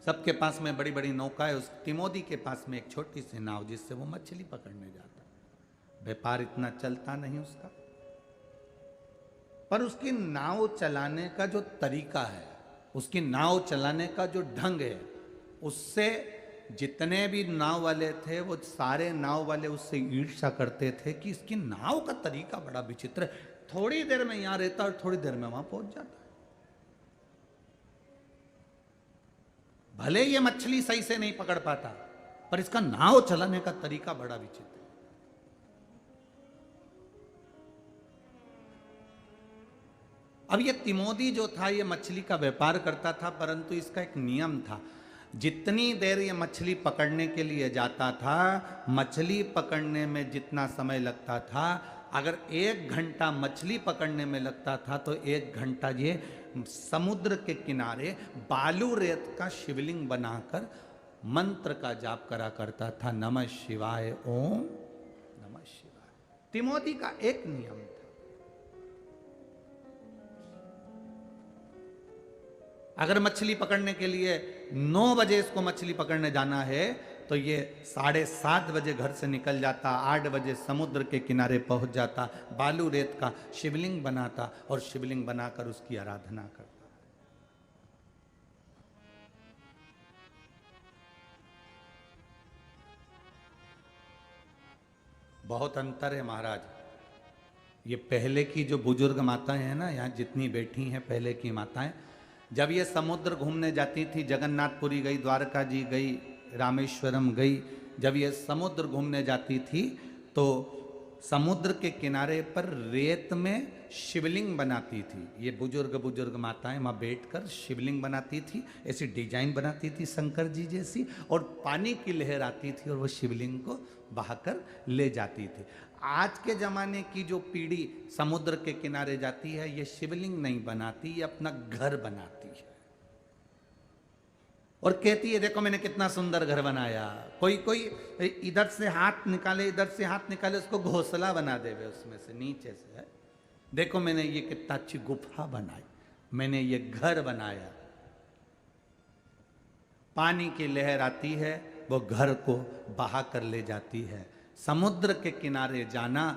सबके पास में बड़ी बड़ी नौका है, उस तिमोदी के पास में एक छोटी सी नाव जिससे वो मछली पकड़ने जाता। व्यापार इतना चलता नहीं उसका, पर उसकी नाव चलाने का जो तरीका है, उसकी नाव चलाने का जो ढंग है, उससे जितने भी नाव वाले थे वो सारे नाव वाले उससे ईर्ष्या करते थे कि इसकी नाव का तरीका बड़ा विचित्र है। थोड़ी देर में यहां रहता और थोड़ी देर में वहां पहुंच जाता है। भले ये मछली सही से नहीं पकड़ पाता, पर इसका नाव चलाने का तरीका बड़ा विचित्र है। अब ये तिमोदी जो था, ये मछली का व्यापार करता था, परंतु इसका एक नियम था। जितनी देर ये मछली पकड़ने के लिए जाता था, मछली पकड़ने में जितना समय लगता था, अगर 1 घंटा मछली पकड़ने में लगता था तो 1 घंटा ये समुद्र के किनारे बालू रेत का शिवलिंग बनाकर मंत्र का जाप करा करता था। नमः शिवाय, ओम नमः शिवाय। तिमोदी का एक नियम था। अगर मछली पकड़ने के लिए 9 बजे इसको मछली पकड़ने जाना है तो ये 7:30 बजे घर से निकल जाता, 8 बजे समुद्र के किनारे पहुंच जाता, बालू रेत का शिवलिंग बनाता और शिवलिंग बनाकर उसकी आराधना करता। बहुत अंतर है महाराज। ये पहले की जो बुजुर्ग माताएं हैं ना, यहाँ जितनी बैठी हैं पहले की माताएं, जब ये समुद्र घूमने जाती थी, जगन्नाथपुरी गई, द्वारका जी गई, रामेश्वरम गई, जब ये समुद्र घूमने जाती थी तो समुद्र के किनारे पर रेत में शिवलिंग बनाती थी। ये बुजुर्ग माताएं वहाँ बैठकर शिवलिंग बनाती थी, ऐसी डिजाइन बनाती थी शंकर जी जैसी, और पानी की लहर आती थी और वो शिवलिंग को बहाकर ले जाती थी। आज के ज़माने की जो पीढ़ी समुद्र के किनारे जाती है, ये शिवलिंग नहीं बनाती, ये अपना घर बनाती है। और कहती है देखो मैंने कितना सुंदर घर बनाया। कोई कोई इधर से हाथ निकाले, इधर से हाथ निकाले, उसको घोंसला बना देवे उसमें से नीचे से। देखो मैंने ये कितना अच्छी गुफा बनाई, मैंने ये घर बनाया। पानी की लहर आती है, वो घर को बहा कर ले जाती है। समुद्र के किनारे जाना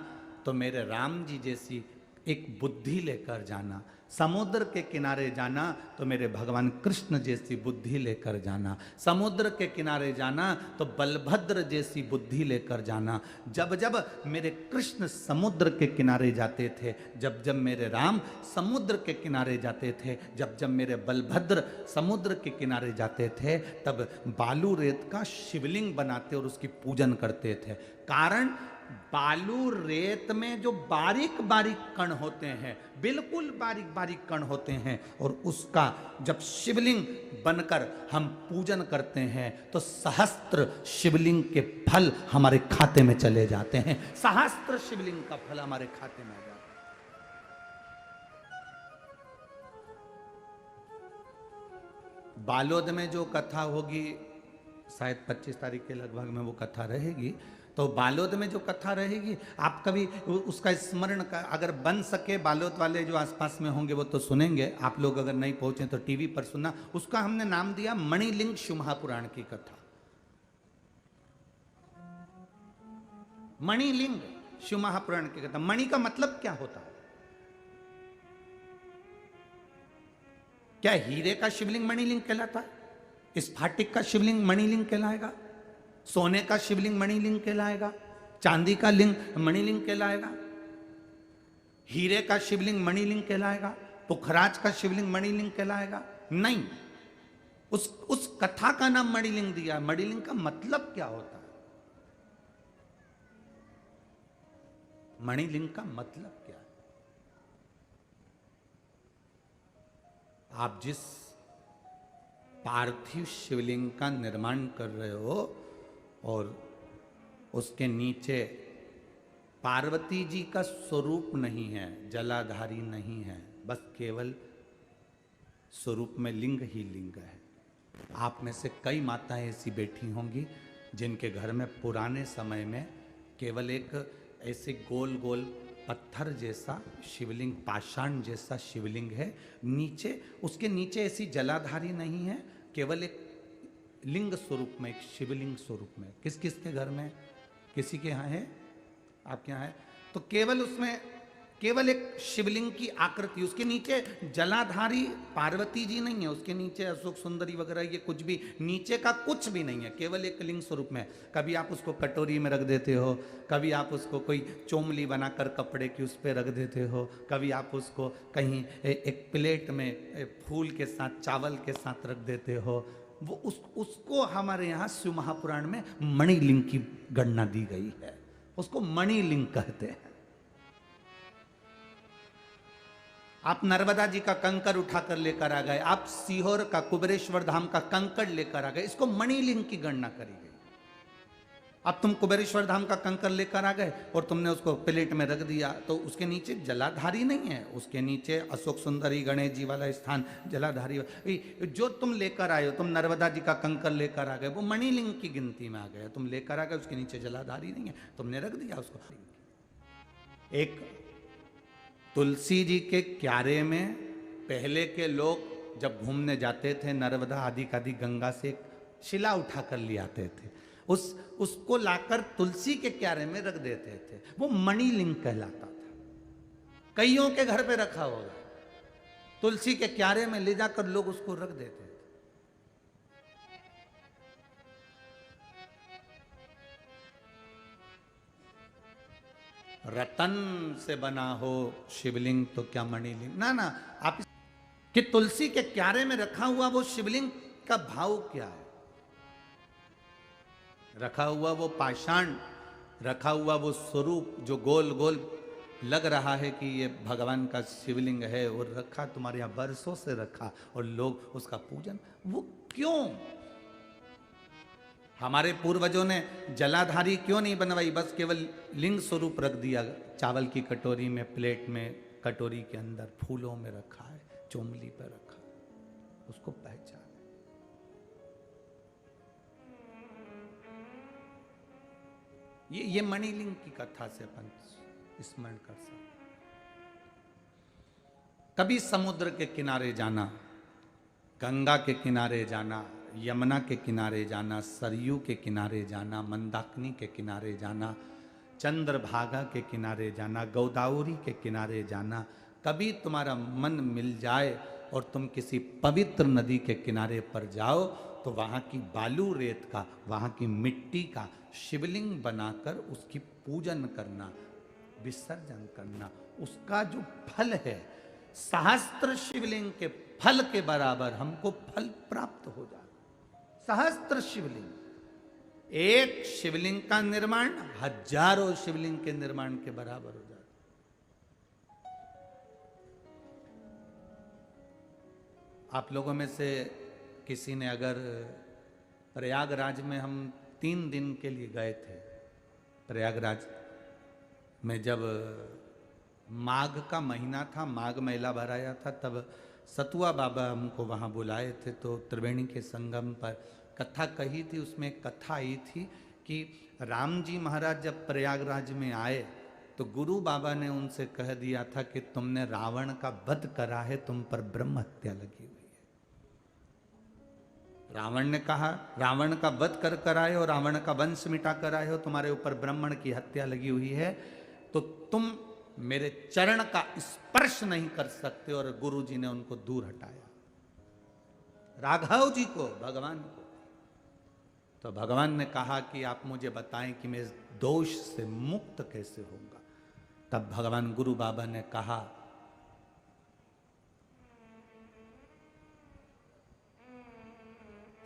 तो मेरे राम जी जैसी एक बुद्धि लेकर जाना। समुद्र के किनारे जाना तो मेरे भगवान कृष्ण जैसी बुद्धि लेकर जाना। समुद्र के किनारे जाना तो बलभद्र जैसी बुद्धि लेकर जाना। जब जब मेरे कृष्ण समुद्र के किनारे जाते थे, जब जब मेरे राम समुद्र के किनारे जाते थे, जब जब मेरे बलभद्र समुद्र के किनारे जाते थे, तब बालू रेत का शिवलिंग बनाते और उसकी पूजन करते थे। कारण बालू रेत में जो बारीक बारीक कण होते हैं, बिल्कुल बारीक बारीक कण होते हैं, और उसका जब शिवलिंग बनकर हम पूजन करते हैं तो सहस्त्र शिवलिंग के फल हमारे खाते में चले जाते हैं। सहस्त्र शिवलिंग का फल हमारे खाते में आ जाता है। बालोद में जो कथा होगी, शायद 25 तारीख के लगभग में वो कथा रहेगी, तो बालोद में जो कथा रहेगी आप कभी उसका स्मरण का अगर बन सके, बालोद वाले जो आसपास में होंगे वो तो सुनेंगे, आप लोग अगर नहीं पहुंचे तो टीवी पर सुनना। उसका हमने नाम दिया मणिलिंग शिव महापुराण की कथा। मणिलिंग शिव महापुराण की कथा। मणि का मतलब क्या होता है? क्या हीरे का शिवलिंग मणिलिंग कहलाता है? स्फाटिक का शिवलिंग मणिलिंग कहलाएगा? सोने का शिवलिंग मणिलिंग कहलाएगा? चांदी का लिंग मणिलिंग कहलाएगा? हीरे का शिवलिंग मणिलिंग कहलाएगा? पुखराज का शिवलिंग मणिलिंग कहलाएगा? नहीं। उस कथा का नाम मणिलिंग दिया। मणिलिंग का मतलब क्या होता है? मणिलिंग का मतलब क्या है? आप जिस पार्थिव शिवलिंग का निर्माण कर रहे हो और उसके नीचे पार्वती जी का स्वरूप नहीं है, जलाधारी नहीं है, बस केवल स्वरूप में लिंग ही लिंग है। आप में से कई माताएं ऐसी बैठी होंगी जिनके घर में पुराने समय में केवल एक ऐसे गोल गोल पत्थर जैसा शिवलिंग, पाषाण जैसा शिवलिंग है, नीचे उसके नीचे ऐसी जलाधारी नहीं है, केवल एक लिंग स्वरूप में, एक शिवलिंग स्वरूप में। किस किस के घर में? किसी के यहाँ है? आपके यहाँ है? तो केवल उसमें केवल एक शिवलिंग की आकृति, उसके नीचे जलाधारी पार्वती जी नहीं है, उसके नीचे अशोक सुंदरी वगैरह ये कुछ भी, नीचे का कुछ भी नहीं है, केवल एक लिंग स्वरूप में। कभी आप उसको कटोरी में रख देते हो, कभी आप उसको कोई चोमली बनाकर कपड़े की उस पर रख देते हो, कभी आप उसको कहीं एक प्लेट में फूल के साथ, चावल के साथ रख देते हो। वो उसको हमारे यहाँ शिव महापुराण में मणिलिंग की गणना दी गई है, उसको मणिलिंग कहते हैं। आप नर्मदा जी का कंकड़ उठाकर लेकर आ गए, आप सीहोर का कुबेरेश्वर धाम का कंकड़ लेकर आ गए, इसको मणिलिंग की गणना करी गई। अब तुम कुबेरेश्वर धाम का कंकड़ लेकर आ गए और तुमने उसको प्लेट में रख दिया, तो उसके नीचे जलाधारी नहीं है, उसके नीचे अशोक सुंदरी गणेश जी वाला स्थान जलाधारी। जो तुम लेकर आए हो, तुम नर्मदा जी का कंकड़ लेकर आ गए, वो मणिलिंग की गिनती में आ गए। तुम लेकर आ गए, उसके नीचे जलाधारी नहीं है, तुमने रख दिया उसको। एक तुलसी जी के क्यारे में पहले के लोग जब घूमने जाते थे नर्मदा आदि कादि गंगा से शिला उठाकर ले आते थे, उसको लाकर तुलसी के क्यारे में रख देते थे, वो मणिलिंग कहलाता था। कईयों के घर पे रखा होगा, तुलसी के क्यारे में ले जाकर लोग उसको रख देते थे। रतन से बना हो शिवलिंग तो क्या मणिलिंग? ना ना, आप कि तुलसी के क्यारे में रखा हुआ वो शिवलिंग का भाव क्या है? रखा हुआ वो पाषाण, रखा हुआ वो स्वरूप जो गोल गोल लग रहा है कि ये भगवान का शिवलिंग है, और रखा तुम्हारे यहाँ बरसों से रखा और लोग उसका पूजन, वो क्यों? हमारे पूर्वजों ने जलाधारी क्यों नहीं बनवाई? बस केवल लिंग स्वरूप रख दिया, चावल की कटोरी में, प्लेट में, कटोरी के अंदर फूलों में रखा है, चोमली पर रखा, उसको पहचान। ये मणिलिंग की कथा से अपन स्मरण कर सकते। कभी समुद्र के किनारे जाना, गंगा के किनारे जाना, यमुना के किनारे जाना, सरयू के किनारे जाना, मंदाकिनी के किनारे जाना, चंद्रभागा के किनारे जाना, गोदावरी के किनारे जाना, कभी तुम्हारा मन मिल जाए और तुम किसी पवित्र नदी के किनारे पर जाओ तो वहाँ की बालू रेत का, वहाँ की मिट्टी का शिवलिंग बनाकर उसकी पूजन करना, विसर्जन करना, उसका जो फल है सहस्त्र शिवलिंग के फल के बराबर हमको फल प्राप्त हो जाए। सहस्त्र शिवलिंग, एक शिवलिंग का निर्माण हजारों शिवलिंग के निर्माण के बराबर हो जाए। आप लोगों में से किसी ने अगर प्रयागराज में, हम 3 दिन के लिए गए थे प्रयागराज में, जब माघ का महीना था, माघ मेला भराया था, तब सतुआ बाबा हमको वहाँ बुलाए थे। तो त्रिवेणी के संगम पर कथा कही थी, उसमें कथा आई थी कि राम जी महाराज जब प्रयागराज में आए तो गुरु बाबा ने उनसे कह दिया था कि तुमने रावण का वध करा है, तुम पर ब्रह्म हत्या लगी हुई है। रावण ने कहा रावण का वध कर कर आए हो, रावण का वंश मिटा कर आए हो, तुम्हारे ऊपर ब्राह्मण की हत्या लगी हुई है, तो तुम मेरे चरण का स्पर्श नहीं कर सकते। और गुरु जी ने उनको दूर हटाया, राघव जी को, भगवान को। तो भगवान ने कहा कि आप मुझे बताएं कि मैं इस दोष से मुक्त कैसे होऊंगा। तब भगवान गुरु बाबा ने कहा,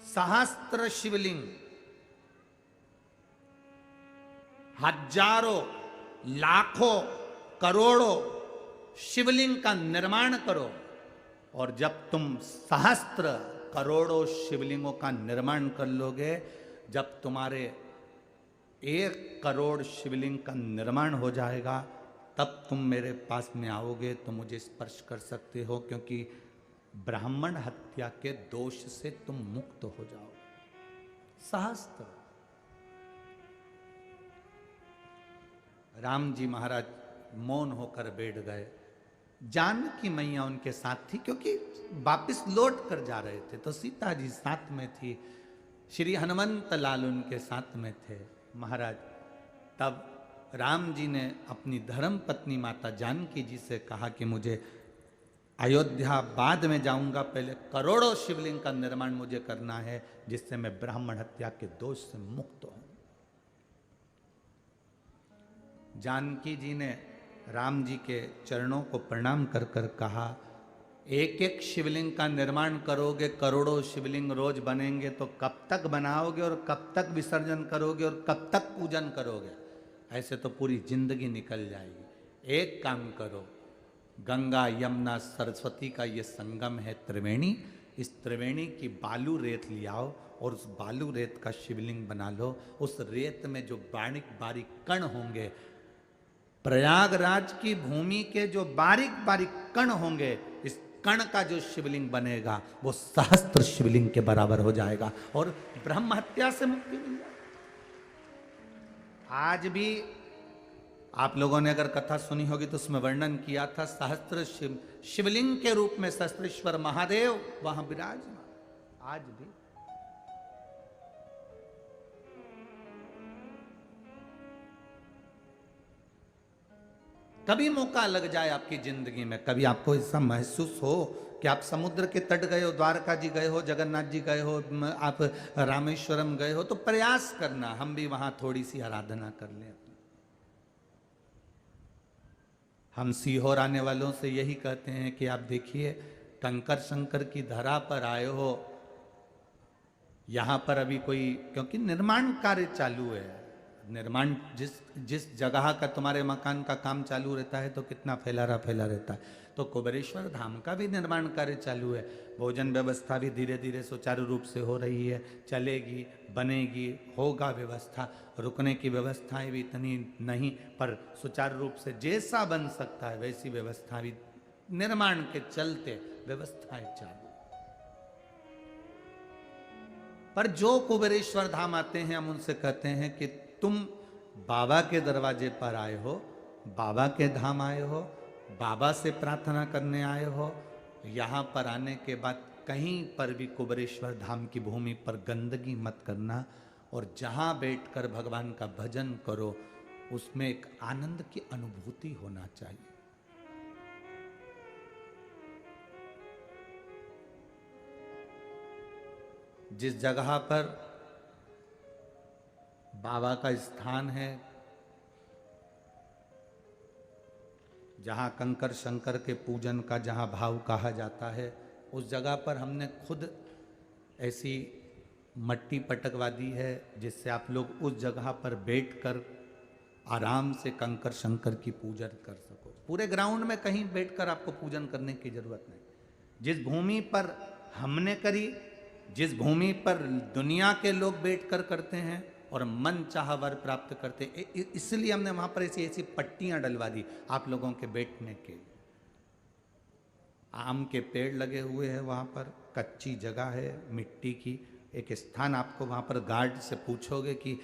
सहस्त्र शिवलिंग, हजारों लाखों करोड़ों शिवलिंग का निर्माण करो, और जब तुम सहस्त्र करोड़ों शिवलिंगों का निर्माण कर लोगे, जब तुम्हारे 1 करोड़ शिवलिंग का निर्माण हो जाएगा, तब तुम मेरे पास में आओगे तो मुझे स्पर्श कर सकते हो, क्योंकि ब्राह्मण हत्या के दोष से तुम मुक्त हो जाओ। सहस्त्र। राम जी महाराज मौन होकर बैठ गए। जानकी मैया उनके साथ थी, क्योंकि वापिस लौट कर जा रहे थे, तो सीता जी साथ में थी, श्री हनुमंत लाल उनके साथ में थे महाराज। तब राम जी ने अपनी धर्म पत्नी माता जानकी जी से कहा कि मुझे अयोध्या बाद में जाऊंगा, पहले करोड़ों शिवलिंग का निर्माण मुझे करना है, जिससे मैं ब्राह्मण हत्या के दोष से मुक्त हूं। जानकी जी ने राम जी के चरणों को प्रणाम कर कर कहा, 1-1 शिवलिंग का निर्माण करोगे, करोड़ों शिवलिंग रोज बनेंगे, तो कब तक बनाओगे और कब तक विसर्जन करोगे और कब तक पूजन करोगे? ऐसे तो पूरी जिंदगी निकल जाएगी। एक काम करो, गंगा यमुना सरस्वती का ये संगम है त्रिवेणी, इस त्रिवेणी की बालू रेत ले आओ और उस बालू रेत का शिवलिंग बना लो। उस रेत में जो बारीक बारीक कण होंगे, प्रयागराज की भूमि के जो बारीक बारीक कण होंगे, इस कण का जो शिवलिंग बनेगा वो सहस्त्र शिवलिंग के बराबर हो जाएगा और ब्रह्म हत्या से मुक्ति मिल जाएगी। आज भी आप लोगों ने अगर कथा सुनी होगी तो उसमें वर्णन किया था, सहस्त्र शिवलिंग के रूप में सहस्त्रेश्वर महादेव वहां विराजमान। आज भी कभी मौका लग जाए आपकी जिंदगी में, कभी आपको ऐसा महसूस हो कि आप समुद्र के तट गए हो, द्वारका जी गए हो, जगन्नाथ जी गए हो, आप रामेश्वरम गए हो, तो प्रयास करना हम भी वहां थोड़ी सी आराधना कर लें। हम सीहोर आने वालों से यही कहते हैं कि आप देखिए, कंकर शंकर की धरा पर आए हो, यहाँ पर अभी कोई, क्योंकि निर्माण कार्य चालू है, निर्माण जिस जगह का तुम्हारे मकान का काम चालू रहता है तो कितना फैला रहता है। तो कुबेरेश्वर धाम का भी निर्माण कार्य चालू है, भोजन व्यवस्था भी धीरे धीरे सुचारू रूप से हो रही है, चलेगी, बनेगी, होगा व्यवस्था, रुकने की व्यवस्थाएं भी इतनी नहीं, पर सुचारू रूप से जैसा बन सकता है वैसी व्यवस्था भी निर्माण के चलते व्यवस्थाएं चालू। पर जो कुबेरेश्वर धाम आते हैं, हम उनसे कहते हैं कि तुम बाबा के दरवाजे पर आए हो, बाबा के धाम आए हो, बाबा से प्रार्थना करने आए हो, यहाँ पर आने के बाद कहीं पर भी कुबेरेश्वर धाम की भूमि पर गंदगी मत करना, और जहाँ बैठकर भगवान का भजन करो उसमें एक आनंद की अनुभूति होना चाहिए। जिस जगह पर बाबा का स्थान है, जहाँ कंकर शंकर के पूजन का जहाँ भाव कहा जाता है, उस जगह पर हमने खुद ऐसी मट्टी पटकवा दी है जिससे आप लोग उस जगह पर बैठकर आराम से कंकर शंकर की पूजन कर सको। पूरे ग्राउंड में कहीं बैठकर आपको पूजन करने की जरूरत नहीं। जिस भूमि पर हमने करी, जिस भूमि पर दुनिया के लोग बैठकर करते हैं और मन चाह वर प्राप्त करते, इसलिए हमने वहां पर ऐसी ऐसी पट्टियां डलवा दी आप लोगों के बैठने के। आम के पेड़ लगे हुए हैं वहां पर, कच्ची जगह है मिट्टी की, एक स्थान आपको वहां पर गार्ड से पूछोगे कि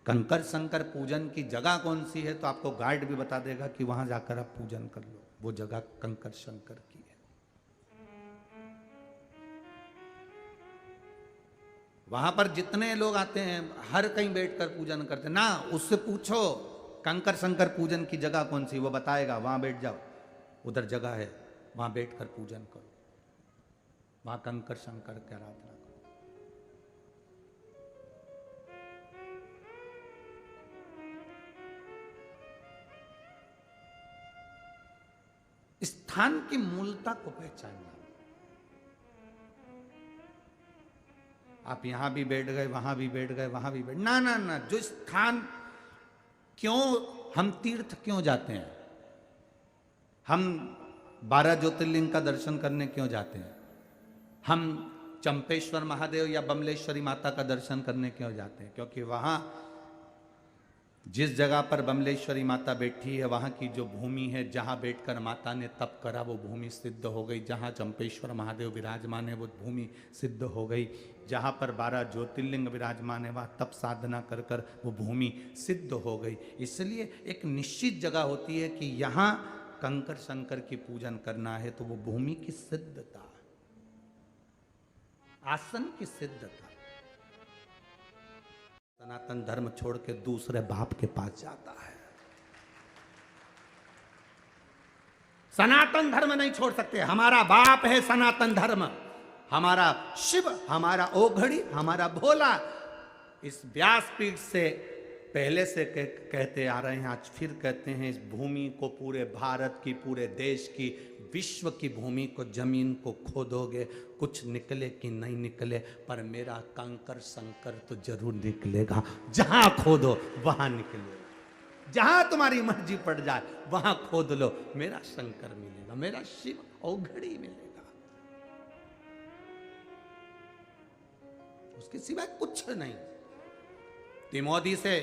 कंकर शंकर पूजन की जगह कौन सी है, तो आपको गार्ड भी बता देगा कि वहां जाकर आप पूजन कर लो, वो जगह कंकर शंकर की है। वहां पर जितने लोग आते हैं हर कहीं बैठकर पूजन करते हैं ना, उससे पूछो कंकर शंकर पूजन की जगह कौन सी, वो बताएगा, वहां बैठ जाओ, उधर जगह है, वहां बैठकर पूजन करो, वहां कंकर शंकर की आराधना करो। स्थान की मूलता को पहचानना। आप यहां भी बैठ गए, वहां भी बैठ गए, वहां भी बैठ, ना ना ना, जो स्थान, क्यों हम तीर्थ क्यों जाते हैं, हम 12 ज्योतिर्लिंग का दर्शन करने क्यों जाते हैं, हम चंपेश्वर महादेव या बमलेश्वरी माता का दर्शन करने क्यों जाते हैं, क्योंकि वहां जिस जगह पर बमलेश्वरी माता बैठी है, वहां की जो भूमि है, जहां बैठकर माता ने तप करा वो भूमि सिद्ध हो गई, जहां चंपेश्वर महादेव विराजमान है वो भूमि सिद्ध हो गई, जहां पर 12 ज्योतिर्लिंग विराजमान है वहां तप साधना कर कर वो भूमि सिद्ध हो गई। इसलिए एक निश्चित जगह होती है कि यहां कंकर शंकर की पूजन करना है, तो वो भूमि की सिद्धता, आसन की सिद्धता। सनातन धर्म छोड़ के दूसरे बाप के पास जाता है। सनातन धर्म नहीं छोड़ सकते, हमारा बाप है सनातन धर्म, हमारा शिव, हमारा ओघड़ी, हमारा भोला। इस व्यासपीठ से पहले से कहते आ रहे हैं, आज फिर कहते हैं, इस भूमि को, पूरे भारत की, पूरे देश की, विश्व की भूमि को, जमीन को खोदोगे, कुछ निकले कि नहीं निकले, पर मेरा कंकर शंकर तो जरूर निकलेगा। जहां खोदो वहां निकलेगा, जहां तुम्हारी मर्जी पड़ जाए वहां खोद लो, मेरा शंकर मिलेगा, मेरा शिव औघड़ी मिलेगा, उसके सिवाय कुछ नहीं। तिमोदी से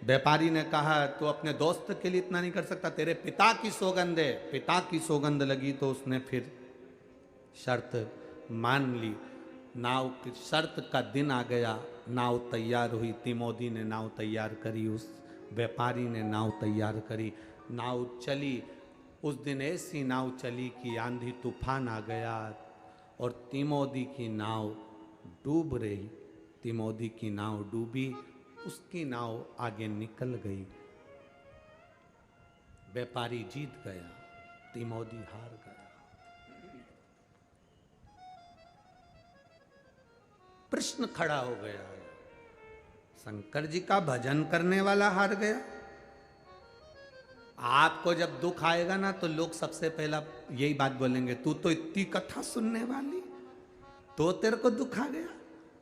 व्यापारी ने कहा, तो अपने दोस्त के लिए इतना नहीं कर सकता, तेरे पिता की सौगंध है। पिता की सौगंध लगी तो उसने फिर शर्त मान ली। नाव की शर्त का दिन आ गया, नाव तैयार हुई, तिमोदी ने नाव तैयार करी, उस व्यापारी ने नाव तैयार करी, नाव चली। उस दिन ऐसी नाव चली कि आंधी तूफान आ गया और तिमोदी की नाव डूब रही। तिमोदी की नाव डूबी, उसकी नाव आगे निकल गई, व्यापारी जीत गया, तिमोदी हार गया। प्रश्न खड़ा हो गया है, शंकर जी का भजन करने वाला हार गया। आपको जब दुख आएगा ना तो लोग सबसे पहला यही बात बोलेंगे, तू तो इतनी कथा सुनने वाली, तो तेरे को दुख आ गया,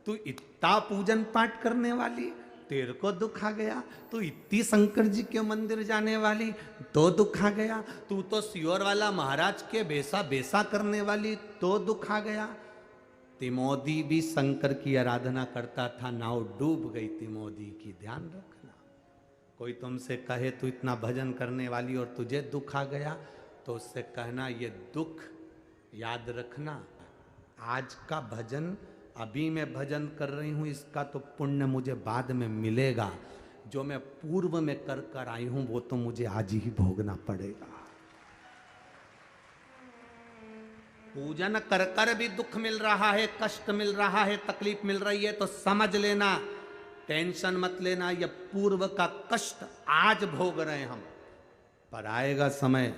तू इतना पूजन पाठ करने वाली, तेरे को दुख आ गया, तू इतनी शंकर जी के मंदिर जाने वाली, तो दुख आ गया, तू तो सियोर वाला महाराज के बेसा बेसा करने वाली, तो दुख आ गया। तिमोदी भी शंकर की आराधना करता था, नाव डूब गई तिमोदी की, ध्यान रखना। कोई तुमसे कहे तू इतना भजन करने वाली और तुझे दुख आ गया, तो उससे कहना ये दुख याद रखना, आज का भजन, अभी मैं भजन कर रही हूं, इसका तो पुण्य मुझे बाद में मिलेगा, जो मैं पूर्व में कर कर आई हूं वो तो मुझे आज ही भोगना पड़ेगा। पूजन कर कर भी दुख मिल रहा है, कष्ट मिल रहा है, तकलीफ मिल रही है तो समझ लेना, टेंशन मत लेना, यह पूर्व का कष्ट आज भोग रहे हैं हम, पर आएगा समय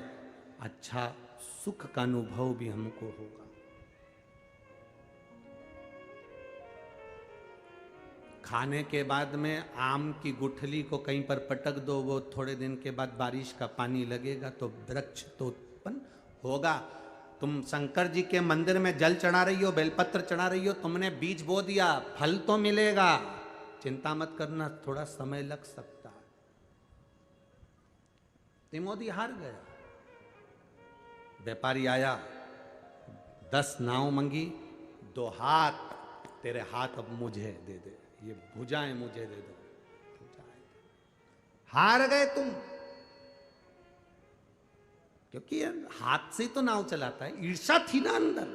अच्छा सुख का अनुभव भी हमको होगा। खाने के बाद में आम की गुठली को कहीं पर पटक दो, वो थोड़े दिन के बाद बारिश का पानी लगेगा तो वृक्ष तो उत्पन्न होगा। तुम शंकर जी के मंदिर में जल चढ़ा रही हो, बेलपत्र चढ़ा रही हो, तुमने बीज बो दिया, फल तो मिलेगा, चिंता मत करना, थोड़ा समय लग सकता है। तिमोदी हार गया। व्यापारी आया, 10 नाव मंगी, 2 हाथ, तेरे हाथ अब मुझे दे दे, ये भुजाएं मुझे दे दो। हार गए तुम, क्योंकि हाथ से तो नाव चलाता है, ईर्षा थी ना अंदर,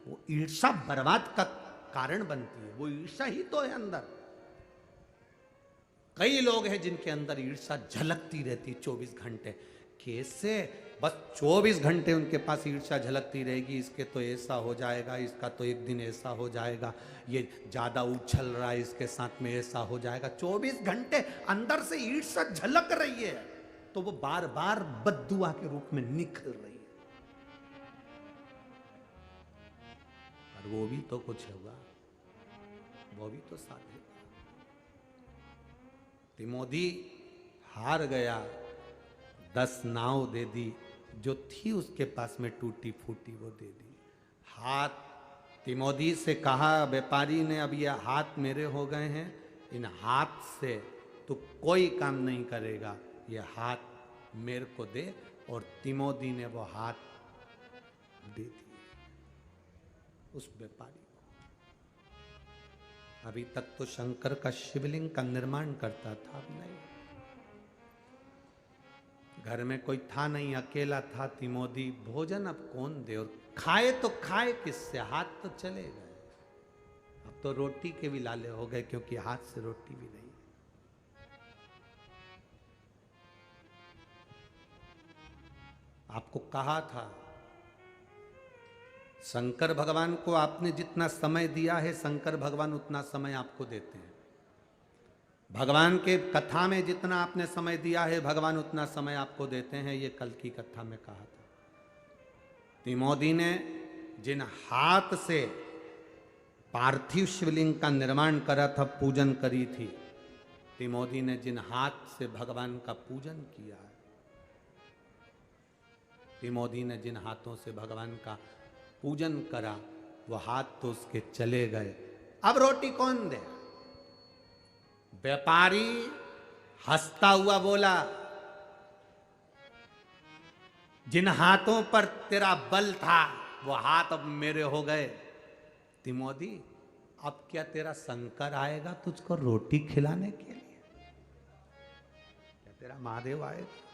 वो ईर्षा बर्बाद का कारण बनती है, वो ईर्षा ही तो है अंदर। कई लोग हैं जिनके अंदर ईर्षा झलकती रहती 24 घंटे। कैसे? बस 24 घंटे उनके पास ईर्षा झलकती रहेगी, इसके तो ऐसा हो जाएगा, इसका तो एक दिन ऐसा हो जाएगा, ये ज्यादा उछल रहा है, इसके साथ में ऐसा हो जाएगा। 24 घंटे अंदर से ईर्षा झलक रही है, तो वो बार बार बद्दुआ के रूप में निखर रही है। पर वो भी तो कुछ होगा, वो भी तो साथ है। तिमोदी हार गया, 10 नाव दे दी, जो थी उसके पास में टूटी फूटी वो दे दी। हाथ तिमोदी से कहा व्यापारी ने, अब ये हाथ मेरे हो गए हैं, इन हाथ से तू कोई काम नहीं करेगा, ये हाथ मेरे को दे। और तिमोदी ने वो हाथ दे दिए उस व्यापारी को। अभी तक तो शंकर का शिवलिंग का निर्माण करता था, अब नहीं, घर में कोई था नहीं, अकेला था तिमोदी, भोजन अब कौन दे, और खाए तो खाए किससे, हाथ तो चले गए। अब तो रोटी के भी लाले हो गए, क्योंकि हाथ से रोटी भी नहीं। आपको कहा था, शंकर भगवान को आपने जितना समय दिया है, शंकर भगवान उतना समय आपको देते हैं। भगवान के कथा में जितना आपने समय दिया है, भगवान उतना समय आपको देते हैं, ये कल की कथा में कहा था। तिमोदी ने जिन हाथ से पार्थिव शिवलिंग का निर्माण करा था, पूजन करी थी, तिमोदी ने जिन हाथ से भगवान का पूजन किया है, तिमोदी ने जिन हाथों से भगवान का पूजन करा, वो हाथ तो उसके चले गए। अब रोटी कौन दे? व्यापारी हंसता हुआ बोला, जिन हाथों पर तेरा बल था वो हाथ अब मेरे हो गए। तिमोदी, अब क्या तेरा शंकर आएगा तुझको रोटी खिलाने के लिए? क्या तेरा महादेव आएगा?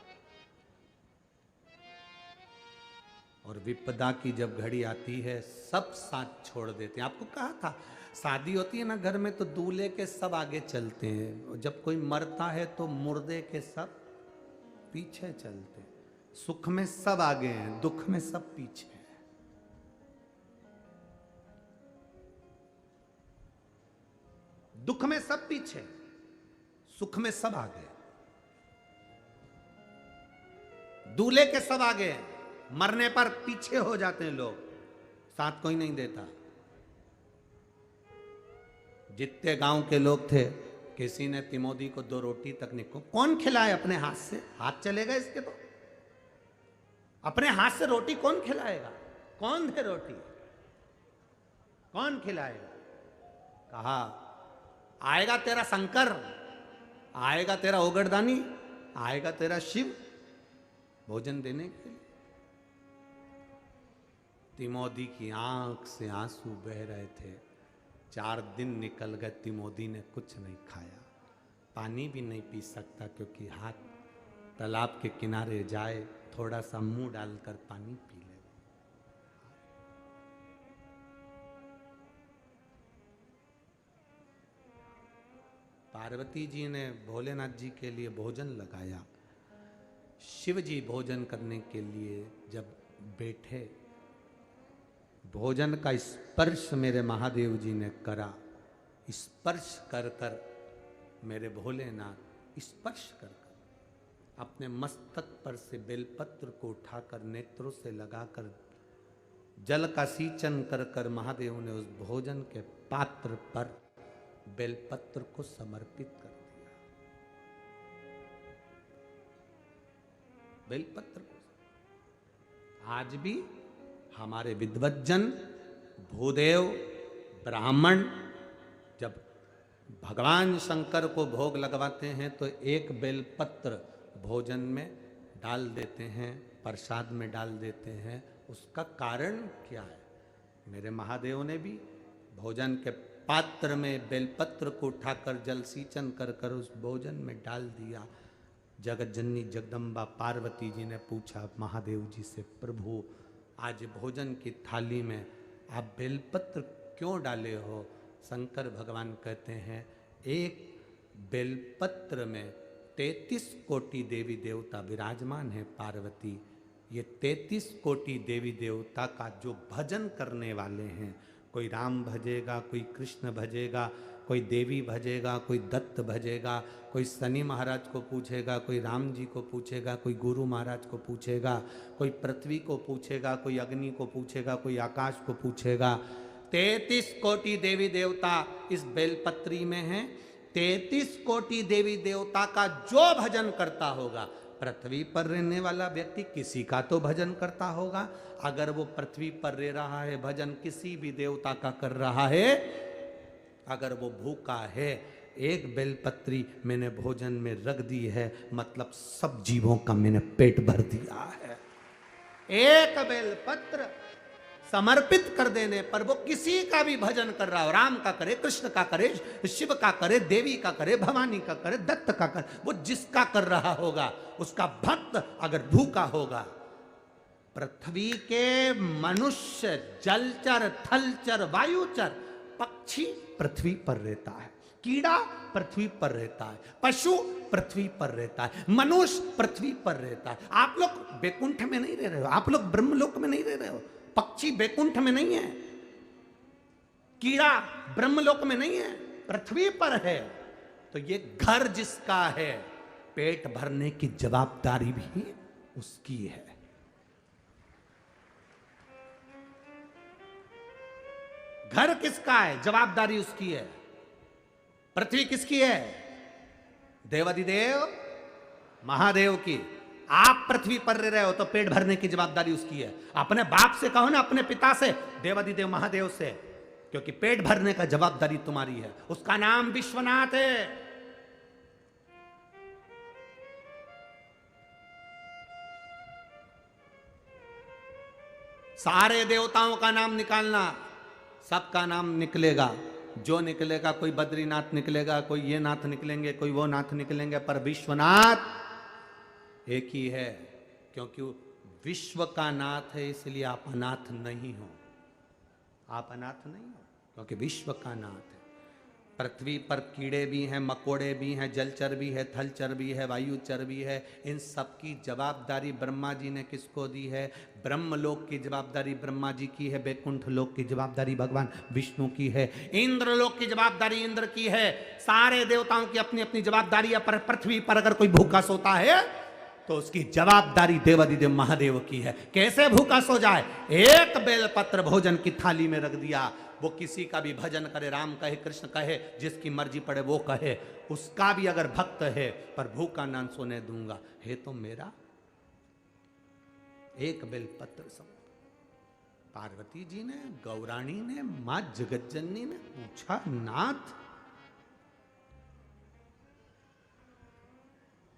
और विपदा की जब घड़ी आती है, सब साथ छोड़ देते हैं। आपको कहा था, शादी होती है ना घर में, तो दूल्हे के सब आगे चलते हैं, जब कोई मरता है तो मुर्दे के सब पीछे चलते हैं। सुख में सब आगे हैं, दुख में सब पीछे हैं। दुख में सब पीछे, सुख में सब आगे। दूल्हे के सब आगे हैं, मरने पर पीछे हो जाते हैं लोग, साथ कोई नहीं देता। जितने गांव के लोग थे, किसी ने तिमोदी को 2 रोटी तक नहीं, कौन खिलाए अपने हाथ से? हाथ चलेगा इसके तो, अपने हाथ से रोटी कौन खिलाएगा? कौन दे रोटी? कौन खिलाएगा? कहा, आएगा तेरा शंकर, आएगा तेरा ओगरदानी, आएगा तेरा शिव भोजन देने के लिए। तिमोदी की आंख से आंसू बह रहे थे। 4 दिन निकल गए, तिमोदी ने कुछ नहीं खाया, पानी भी नहीं पी सकता, क्योंकि हाथ तालाब के किनारे जाए, थोड़ा सा मुंह डालकर पानी पी ले। पार्वती जी ने भोलेनाथ जी के लिए भोजन लगाया। शिव जी भोजन करने के लिए जब बैठे, भोजन का स्पर्श मेरे महादेव जी ने करा। स्पर्श कर कर मेरे भोलेनाथ स्पर्श कर कर अपने मस्तक पर से बेलपत्र को उठाकर नेत्रों से लगाकर जल का सींचन कर कर महादेव ने उस भोजन के पात्र पर बेलपत्र को समर्पित कर दिया। बेलपत्र को आज भी हमारे विद्वज्जन, भूदेव, ब्राह्मण जब भगवान शंकर को भोग लगवाते हैं तो एक बेलपत्र भोजन में डाल देते हैं, प्रसाद में डाल देते हैं। उसका कारण क्या है? मेरे महादेव ने भी भोजन के पात्र में बेलपत्र को उठाकर जल सींचन कर कर उस भोजन में डाल दिया। जगत जननी जगदम्बा पार्वती जी ने पूछा महादेव जी से, प्रभु आज भोजन की थाली में आप बेलपत्र क्यों डाले हो? शंकर भगवान कहते हैं, एक बेलपत्र में 33 कोटि देवी देवता विराजमान है पार्वती। ये 33 कोटि देवी देवता का जो भजन करने वाले हैं, कोई राम भजेगा, कोई कृष्ण भजेगा, कोई देवी भजेगा, कोई दत्त भजेगा, कोई शनि महाराज को पूछेगा, कोई राम जी को पूछेगा, कोई गुरु महाराज को पूछेगा, कोई पृथ्वी को पूछेगा, कोई अग्नि को पूछेगा, कोई आकाश को पूछेगा। 33 कोटि देवी देवता इस बेलपत्री में हैं। 33 कोटि देवी देवता का जो भजन करता होगा, पृथ्वी पर रहने वाला व्यक्ति किसी का तो भजन करता होगा। अगर वो पृथ्वी पर रह रहा है, भजन किसी भी देवता का कर रहा है, अगर वो भूखा है, एक बेलपत्री मैंने भोजन में रख दी है, मतलब सब जीवों का मैंने पेट भर दिया है। एक बेलपत्र समर्पित कर देने पर वो किसी का भी भजन कर रहा हो, राम का करे, कृष्ण का करे, शिव का करे, देवी का करे, भवानी का करे, दत्त का करे, वो जिसका कर रहा होगा, उसका भक्त अगर भूखा होगा, पृथ्वी के मनुष्य, जलचर, थलचर, वायुचर, पक्षी पृथ्वी पर रहता है, कीड़ा पृथ्वी पर रहता है, पशु पृथ्वी पर रहता है, मनुष्य पृथ्वी पर रहता है। आप लोग बैकुंठ में नहीं रह रहे हो, आप लोग ब्रह्मलोक में नहीं रह रहे हो, पक्षी बैकुंठ में नहीं है, कीड़ा ब्रह्मलोक में नहीं है, पृथ्वी पर है। तो ये घर जिसका है, पेट भरने की जवाबदारी भी उसकी है। घर किसका है? जवाबदारी उसकी है। पृथ्वी किसकी है? देवाधिदेव महादेव की। आप पृथ्वी पर रह रहे हो तो पेट भरने की जवाबदारी उसकी है। अपने बाप से कहो ना, अपने पिता से, देवाधिदेव महादेव से, क्योंकि पेट भरने का जवाबदारी तुम्हारी है। उसका नाम विश्वनाथ है। सारे देवताओं का नाम निकालना, सबका नाम निकलेगा। जो निकलेगा, कोई बद्रीनाथ निकलेगा, कोई ये नाथ निकलेंगे, कोई वो नाथ निकलेंगे, पर विश्वनाथ एक ही है। क्योंकि विश्व का नाथ है, इसलिए आप अनाथ नहीं हो। आप अनाथ नहीं हो क्योंकि विश्व का नाथ है। पृथ्वी पर कीड़े भी हैं, मकोड़े भी हैं, जलचर भी है, थलचर भी है, वायुचर भी है। इन सब की जवाबदारी ब्रह्मा जी ने किसको दी है? ब्रह्मलोक की जवाबदारी ब्रह्मा जी की है, बैकुंठ लोक की जवाबदारी भगवान विष्णु की है, इंद्रलोक की जवाबदारी इंद्र की है। सारे देवताओं की अपनी अपनी जवाबदारी है। पर पृथ्वी पर अगर कोई भूखा सोता है तो उसकी जवाबदारी देवाधिदेव महादेव की है। कैसे भूखा सो जाए? एक बेलपत्र भोजन की थाली में रख दिया। वो किसी का भी भजन करे, राम कहे, कृष्ण कहे, जिसकी मर्जी पड़े वो कहे, उसका भी अगर भक्त है, पर भूखा ना सोने दूंगा, है तो मेरा। एक बेलपत्र सब। पार्वती जी ने, गौराणी ने, मां जगतजननी ने पूछा, नाथ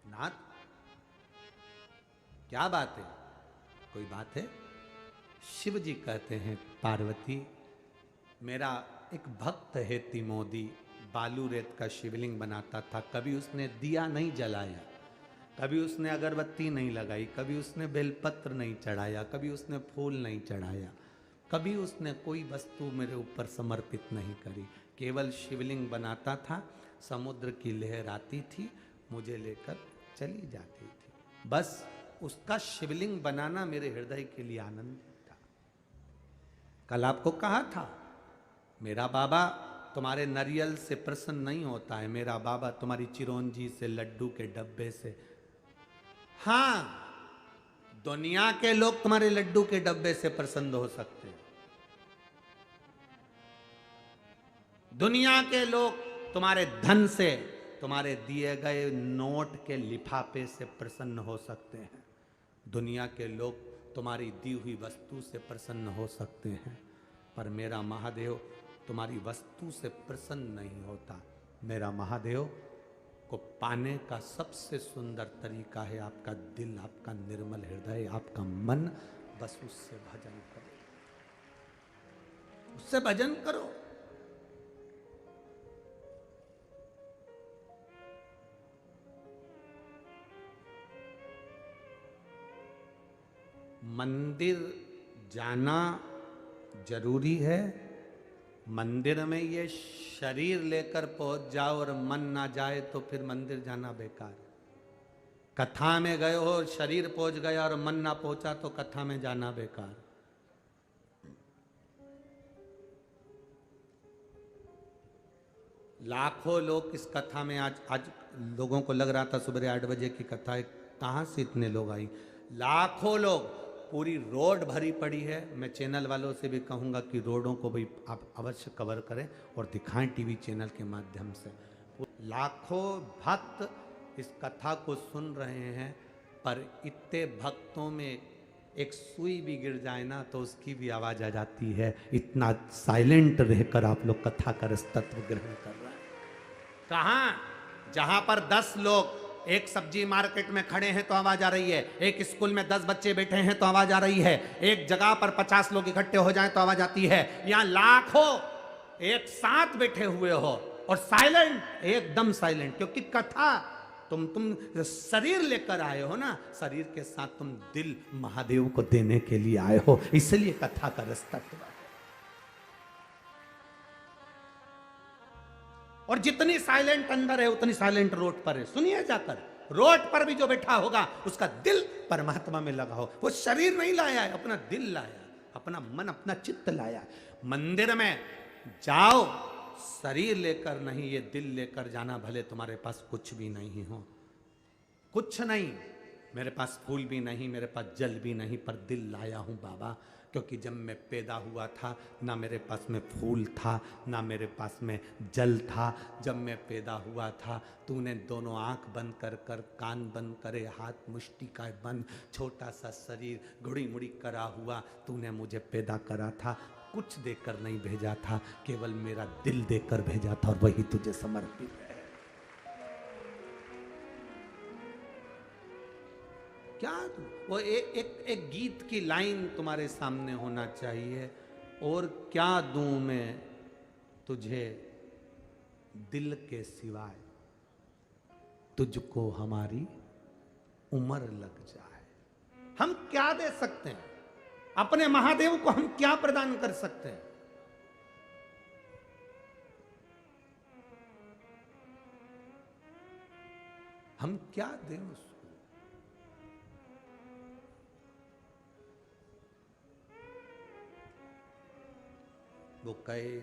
नाथ क्या बात है? कोई बात है? शिव जी कहते हैं, पार्वती मेरा एक भक्त है तिमोदी, बालू रेत का शिवलिंग बनाता था। कभी उसने दिया नहीं जलाया, कभी उसने अगरबत्ती नहीं लगाई, कभी उसने बेलपत्र नहीं चढ़ाया, कभी उसने फूल नहीं चढ़ाया, कभी उसने कोई वस्तु मेरे ऊपर समर्पित नहीं करी, केवल शिवलिंग बनाता था, समुद्र की लहर आती थी, मुझे लेकर चली जाती थी। बस उसका शिवलिंग बनाना मेरे हृदय के लिए आनंद था। कल आपको कहा था, मेरा बाबा तुम्हारे नारियल से प्रसन्न नहीं होता है, मेरा बाबा तुम्हारी चिरौंजी से, लड्डू के डब्बे से। हाँ, दुनिया के लोग तुम्हारे लड्डू के डब्बे से प्रसन्न हो सकते हैं, दुनिया के लोग तुम्हारे धन से, तुम्हारे दिए गए नोट के लिफाफे से प्रसन्न हो सकते हैं, दुनिया के लोग तुम्हारी दी हुई वस्तु से प्रसन्न हो सकते हैं, पर मेरा महादेव तुम्हारी वस्तु से प्रसन्न नहीं होता। मेरा महादेव को पाने का सबसे सुंदर तरीका है आपका दिल, आपका निर्मल हृदय, आपका मन। बस उससे भजन करो, उससे भजन करो। मंदिर जाना जरूरी है, मंदिर में ये शरीर लेकर पहुंच जाओ और मन ना जाए तो फिर मंदिर जाना बेकार। कथा में गए हो, शरीर पहुंच गया और मन ना पहुंचा तो कथा में जाना बेकार। लाखों लोग इस कथा में, आज लोगों को लग रहा था सुबह 8 बजे की कथा है, कहां से इतने लोग आई। लाखों लोग, पूरी रोड भरी पड़ी है। मैं चैनल वालों से भी कहूँगा कि रोडों को भी आप अवश्य कवर करें और दिखाएं टीवी चैनल के माध्यम से। लाखों भक्त इस कथा को सुन रहे हैं, पर इतने भक्तों में एक सुई भी गिर जाए ना तो उसकी भी आवाज आ जाती है। इतना साइलेंट रहकर आप लोग कथा का रस तत्व ग्रहण कर रहे हैं। कहाँ, जहां पर 10 लोग एक सब्जी मार्केट में खड़े हैं तो आवाज आ रही है, एक स्कूल में 10 बच्चे बैठे हैं तो आवाज आ रही है, एक जगह पर 50 लोग इकट्ठे हो जाएं तो आवाज आती है। यहां लाखों एक साथ बैठे हुए हो और साइलेंट, एकदम साइलेंट, क्योंकि कथा तुम शरीर लेकर आए हो ना, शरीर के साथ तुम दिल महादेव को देने के लिए आए हो, इसलिए कथा का रास्ता खुला। और जितनी साइलेंट अंदर है उतनी साइलेंट रोड पर है। सुनिए जाकर, रोड पर भी जो बैठा होगा उसका दिल परमात्मा में लगा हो। वो शरीर नहीं लाया है, अपना दिल लाया, अपना मन, अपना चित्त लाया। मंदिर में जाओ शरीर लेकर नहीं, ये दिल लेकर जाना। भले तुम्हारे पास कुछ भी नहीं हो, कुछ नहीं, मेरे पास फूल भी नहीं, मेरे पास जल भी नहीं, पर दिल लाया हूं बाबा, क्योंकि जब मैं पैदा हुआ था ना मेरे पास में फूल था ना मेरे पास में जल था। जब मैं पैदा हुआ था तूने दोनों आंख बंद कर कर, कान बंद करे, हाथ मुष्टि का बंद, छोटा सा शरीर घुड़ी मुड़ी करा हुआ, तूने मुझे पैदा करा था। कुछ देकर नहीं भेजा था, केवल मेरा दिल देकर भेजा था और वही तुझे समर्पित है। क्या वो एक गीत की लाइन तुम्हारे सामने होना चाहिए, और क्या दूं मैं तुझे दिल के सिवाय, तुझको हमारी उम्र लग जाए। हम क्या दे सकते हैं अपने महादेव को, हम क्या प्रदान कर सकते हैं? हम क्या दें उसको? वो कहे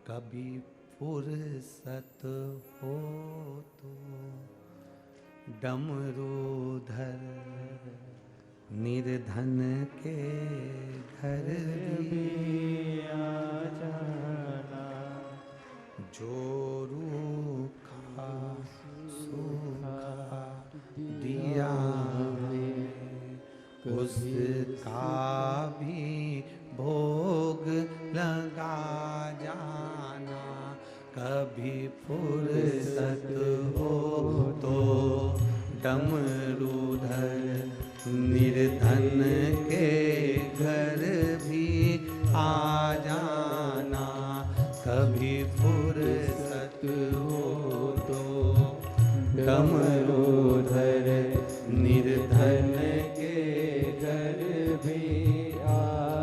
कभी फुर्सत हो तो डमरूधर निर्धन के घर भी आ जाना, जो रूखा सूखा दिया उसका भी भोग लगा जाना। कभी फुर्सत हो तो डमरूधर निर्धन के घर भी आ जाना। कभी फुर्सत हो तो डमरूधर निर्धन के घर भी आ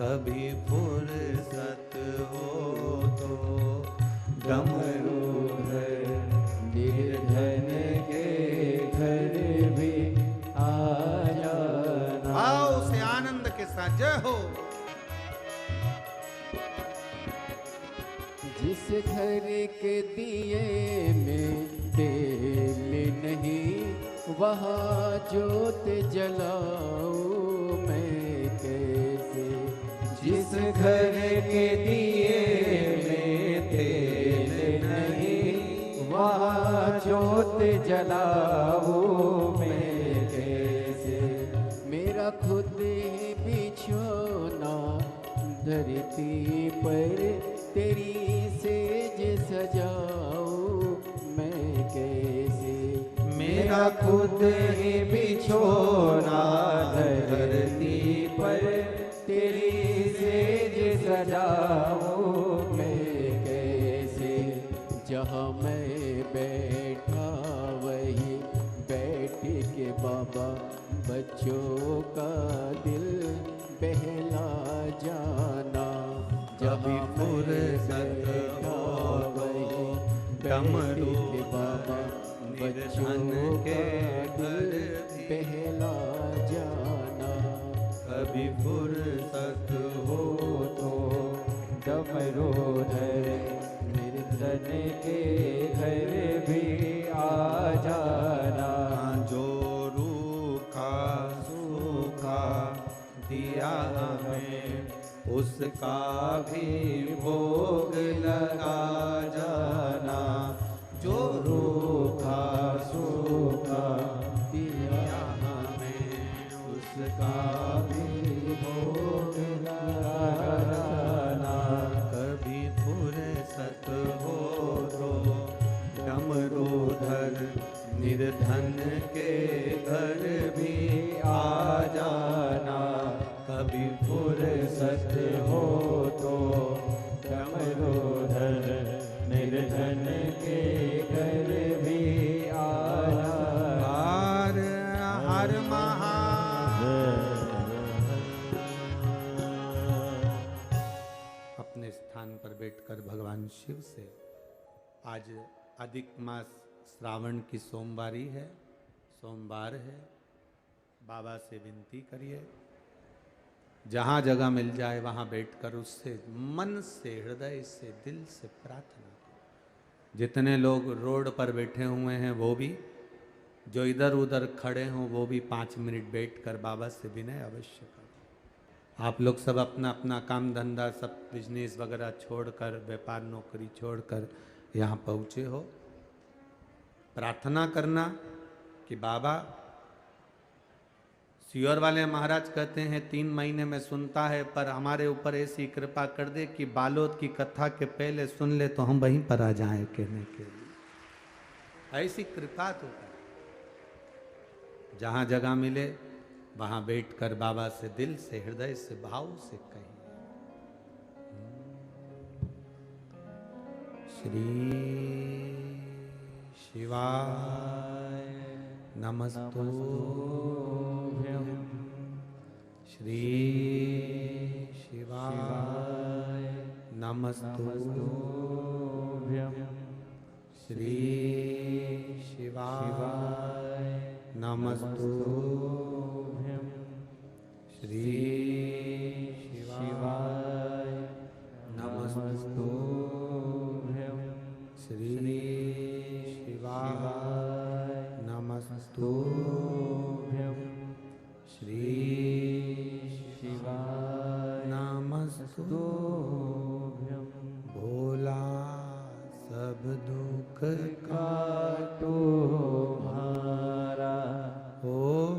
कभी फुर्सत हो तो डमरू है निर्धन के घर भी आ जाना। आओ से आनंद के साथ जय हो। जिस घर के दिए में तेल नहीं वहाँ जोत जलाऊं मैं कैसे। जिस घर के दिए में तेल नहीं वहाँ जोत जलाऊं मैं कैसे। मेरा खुद ही बिछोना धरती पर तेरी सेज सजाऊं मैं कैसे। मेरा खुद ही बिछोना धरती पर तेरी सेज सजाऊं मैं कैसे। जहाँ मैं बैठा वही बैठ के बाबा बच्चों का दिल बहला जाना। जहाँ फुर्सत हो वही डमरू के बाबा बच्चों के दिल घर बहला जाना। कभी फुर्सत हो तो डमरू धर निर्धन के घर भी आ जाना। जो रूखा सूखा दिया हमें उसका भी भोग लगा जाना। जो रूखा सूखा दिया हमें उसका भी भोग लगा जाना। कभी फुर्सत हो तो डमरूधर निर्धन के घर भी आ जाना। कभी फुर्सत हो तो डमरूधर निर्धन के घर भी आ जाना। हर हर अपने स्थान पर बैठकर भगवान शिव से आज अधिक मास श्रावण की सोमवारी है, सोमवार है। बाबा से विनती करिए जहाँ जगह मिल जाए वहाँ बैठकर उससे मन से हृदय से दिल से प्रार्थना करो। जितने लोग रोड पर बैठे हुए हैं वो भी, जो इधर उधर खड़े हों वो भी 5 मिनट बैठकर बाबा से विनय अवश्य करो। आप लोग सब अपना अपना काम धंधा सब बिजनेस वगैरह छोड़कर, व्यापार नौकरी छोड़कर यहाँ पहुँचे हो। प्रार्थना करना कि बाबा, सियोर वाले महाराज कहते हैं 3 महीने में सुनता है, पर हमारे ऊपर ऐसी कृपा कर दे कि बालोद की कथा के पहले सुन ले तो हम वहीं पर आ जाएं कहने के लिए। ऐसी कृपा तो कर। जहाँ जगह मिले वहाँ बैठकर बाबा से दिल से हृदय से भाव से कहिए, श्री शिवाय नमस्तुभ्यं। श्री शिवाय नमस्तुभ्यं। श्री शिवाय नमस्तुभ्यं। श्री शिवाय नमस्तुभ्यं। श्री शिवाय नमस्तुभ्यं। श्री शिवाय नमस्तुभ्यं। भोला सब दुख काटो हमारा, ओ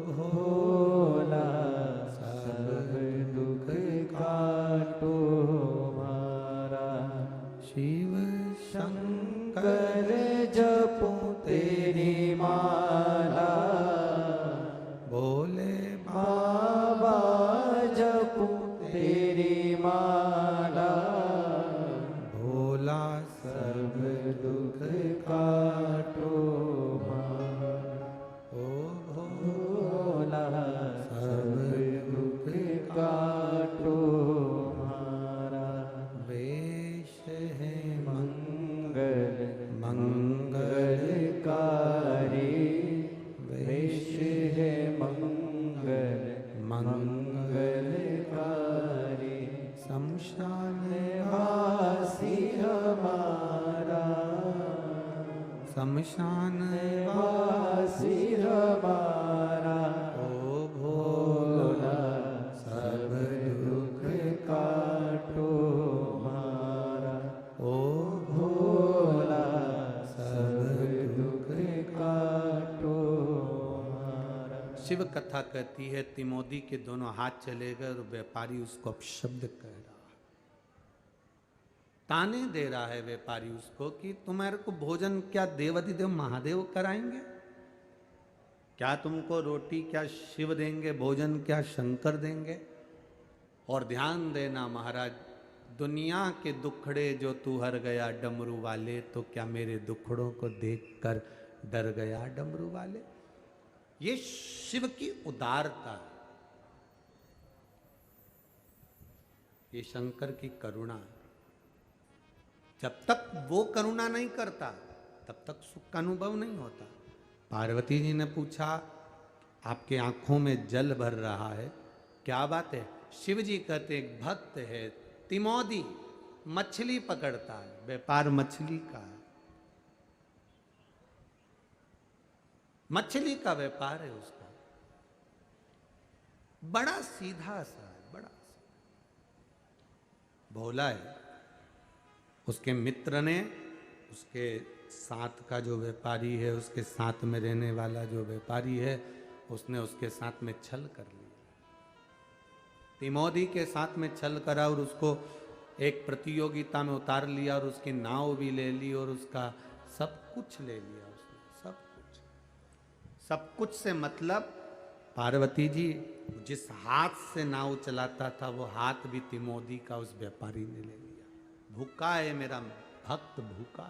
भोला सब दुख काटो हमारा। शिव शंकर जपो तेरी माला, भोले बाबा जपो तेरी माला। भोला सब दुख काटो हमारा, ओ भोला सब दुख काटो शमशान वासी हमारा ओ भोला सब दुख काटो मारा। ओ भोला सब दुख काटो मारा। शिव कथा कहती है तिमोदी के दोनों हाथ चले गए और व्यापारी उसको अपशब्द कह रहा, ताने दे रहा है व्यापारी उसको कि तुम्हारे को भोजन क्या देवाधिदेव महादेव कराएंगे, क्या तुमको रोटी क्या शिव देंगे, भोजन क्या शंकर देंगे। और ध्यान देना महाराज, दुनिया के दुखड़े जो तू हर गया डमरू वाले, तो क्या मेरे दुखड़ों को देखकर डर गया डमरू वाले। ये शिव की उदारता, ये शंकर की करुणा। जब तक वो करुणा नहीं करता तब तक सुख का अनुभव नहीं होता। पार्वती जी ने पूछा, आपके आंखों में जल भर रहा है, क्या बात है। शिव जी कहते एक भक्त है तिमोदी, मछली पकड़ता है, व्यापार मछली का है, मछली का व्यापार है उसका, बड़ा सीधा सा है, बड़ा भोला है। उसके मित्र ने, उसके साथ का जो व्यापारी है, उसके साथ में रहने वाला जो व्यापारी है, उसने उसके साथ में छल कर लिया, तिमोदी के साथ में छल करा और उसको एक प्रतियोगिता में उतार लिया और उसकी नाव भी ले ली और उसका सब कुछ ले लिया उसने, सब कुछ। सब कुछ से मतलब पार्वती जी जिस हाथ से नाव चलाता था वो हाथ भी तिमोदी का उस व्यापारी ने ले लिया। भूखा है मेरा भक्त, भूखा।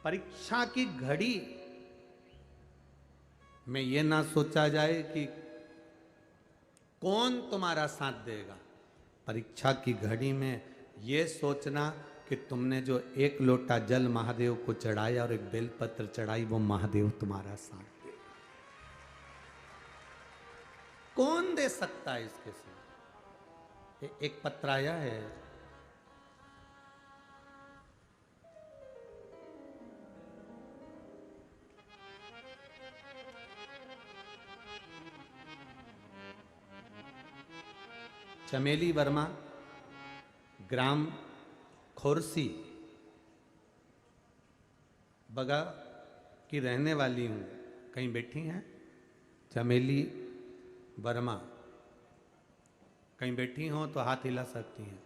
परीक्षा की घड़ी में ये ना सोचा जाए कि कौन तुम्हारा साथ देगा। परीक्षा की घड़ी में ये सोचना कि तुमने जो एक लोटा जल महादेव को चढ़ाया और एक बेलपत्र चढ़ाई, वो महादेव तुम्हारा साथ देगा। कौन दे सकता है इसके साथ। एक पत्र आया है, चमेली वर्मा, ग्राम खोरसी, बगा की रहने वाली हूँ। कहीं बैठी हैं चमेली वर्मा, कहीं बैठी हो तो हाथ हिला सकती हैं।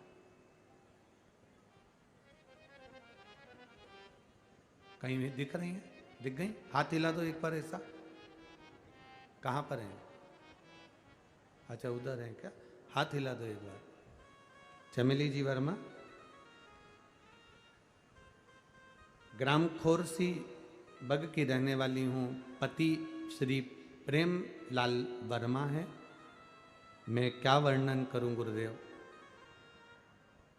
कहीं भी दिख रही हैं, दिख गई, हाथ हिला दो एक बार ऐसा। कहाँ पर हैं? अच्छा उधर हैं क्या? हाथ हिला दो एक बार। चमेली जी वर्मा, ग्राम खोरसी बग की रहने वाली हूँ। पति श्री प्रेम लाल वर्मा है। मैं क्या वर्णन करूं गुरुदेव,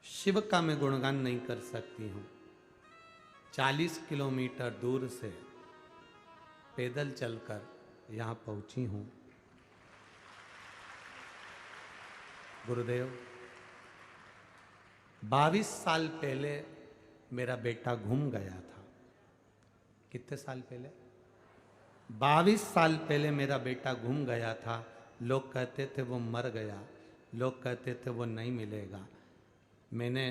शिव का मैं गुणगान नहीं कर सकती हूं। 40 किलोमीटर दूर से पैदल चलकर यहां पहुंची हूं। गुरुदेव 22 साल पहले मेरा बेटा घूम गया था। कितने साल पहले? 22 साल पहले मेरा बेटा घूम गया था। लोग कहते थे वो मर गया, लोग कहते थे वो नहीं मिलेगा। मैंने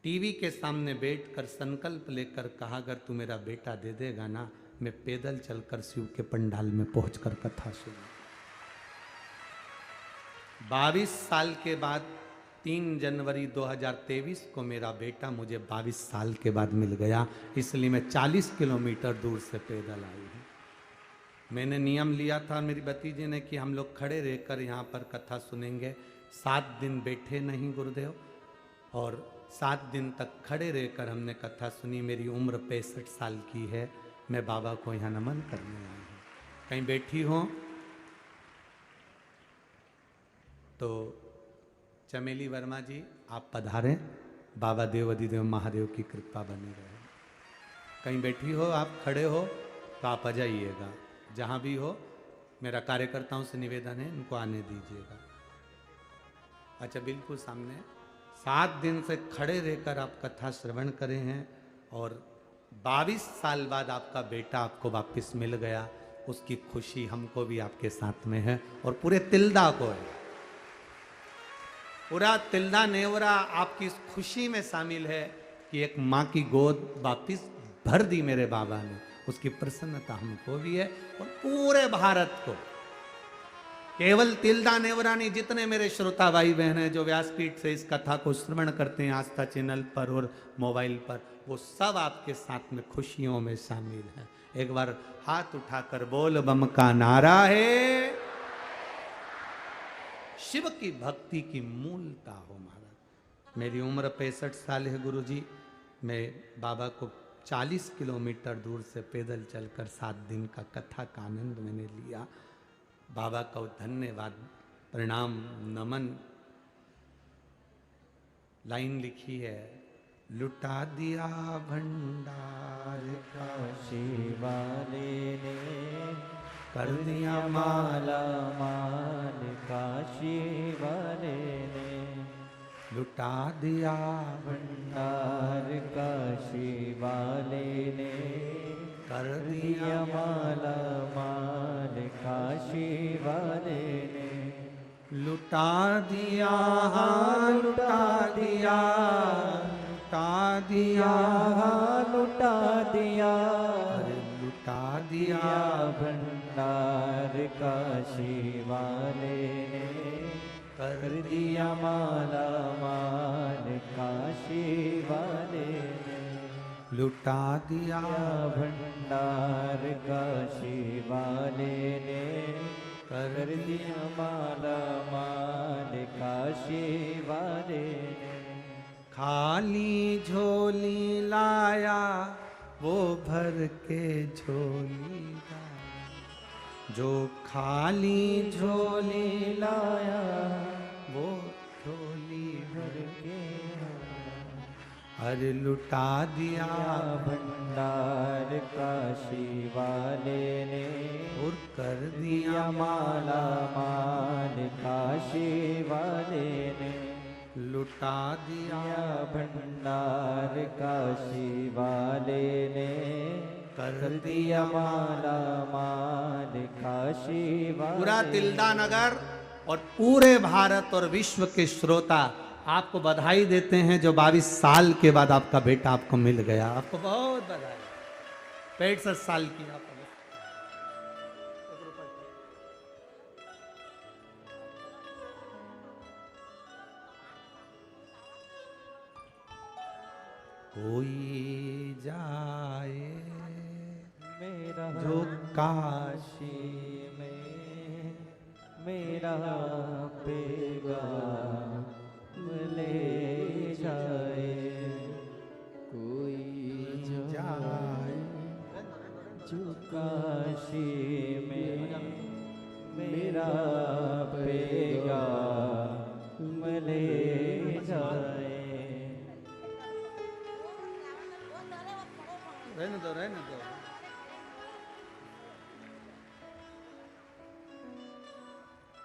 टीवी के सामने बैठकर संकल्प लेकर कहा, अगर तू मेरा बेटा दे देगा ना, मैं पैदल चलकर शिव के पंडाल में पहुंचकर कथा सुनूं। 22 साल के बाद 3 जनवरी 2023 को मेरा बेटा मुझे 22 साल के बाद मिल गया, इसलिए मैं 40 किलोमीटर दूर से पैदल आई हूँ। मैंने नियम लिया था मेरी भतीजी ने कि हम लोग खड़े रहकर यहाँ पर कथा सुनेंगे। 7 दिन बैठे नहीं गुरुदेव, और 7 दिन तक खड़े रहकर हमने कथा सुनी। मेरी उम्र 65 साल की है। मैं बाबा को यहाँ नमन करने आई हूँ। कहीं बैठी हो तो चमेली वर्मा जी आप पधारें, बाबा देव अधिदेव महादेव की कृपा बनी रहे। कहीं बैठी हो, आप खड़े हो तो आप आ जाइएगा। जहाँ भी हो, मेरा कार्यकर्ताओं से निवेदन है, इनको आने दीजिएगा। अच्छा बिल्कुल सामने 7 दिन से खड़े रहकर आप कथा श्रवण करे हैं और 22 साल बाद आपका बेटा आपको वापस मिल गया, उसकी खुशी हमको भी आपके साथ में है और पूरे तिल्दा को है। पूरा तिल्दा नेवरा आपकी इस खुशी में शामिल है कि एक माँ की गोद वापिस भर दी मेरे बाबा ने। उसकी प्रसन्नता हमको भी है और पूरे भारत को। केवल तिल्दा नेवरा नहीं, जितने मेरे श्रोता भाई बहन हैं जो व्यासपीठ से इस कथा को श्रवण करते हैं आस्था चैनल पर और मोबाइल पर, वो सब आपके साथ में खुशियों में शामिल हैं। एक बार हाथ उठाकर बोल बम का नारा है। शिव की भक्ति की मूलता हो महाराज। मेरी उम्र 65 साल है गुरुजी। मैं बाबा को 40 किलोमीटर दूर से पैदल चलकर 7 दिन का कथा का आनंद मैंने लिया। बाबा का धन्यवाद, प्रणाम, नमन। लाइन लिखी है, लुटा दिया भंडार काशी वाले ने कर दिया माला माल, काशी वाले ने लुटा दिया भंडार, काशी वाले ने कर दिया माला माल, काशी वाले ने लुटा दिया, हाँ लुटा दिया, लुटा दिया, लुटा दिया, अरे लुटा दिया भंडार, काशी वाले ने कर दिया माला माल, काशी वाले ने लुटा दिया भंडार, काशी वाले ने कर दिया माला माल, काशी वाले ने खाली झोली लाया वो भर के झोली लाया, जो खाली झोली लाया वो झोली भर के, अरे लुटा दिया भंडार, काशी वाले ने और कर दिया दिया माला माल, काशी वाले ने लुटा दिया भंडार, काशी वाले ने कर दिया माला माल, काशी वाले। पूरा तिल्दा नगर और पूरे भारत और विश्व के श्रोता आपको बधाई देते हैं जो 22 साल के बाद आपका बेटा आपको मिल गया। आपको बहुत बधाई। 65 साल की आप कोई जाए मेरा जो काशी में मेरा पैगाम ले जाए, कोई जाए जो काशी में मेरा पैगाम ले जाए। रहने दो, रहने दो।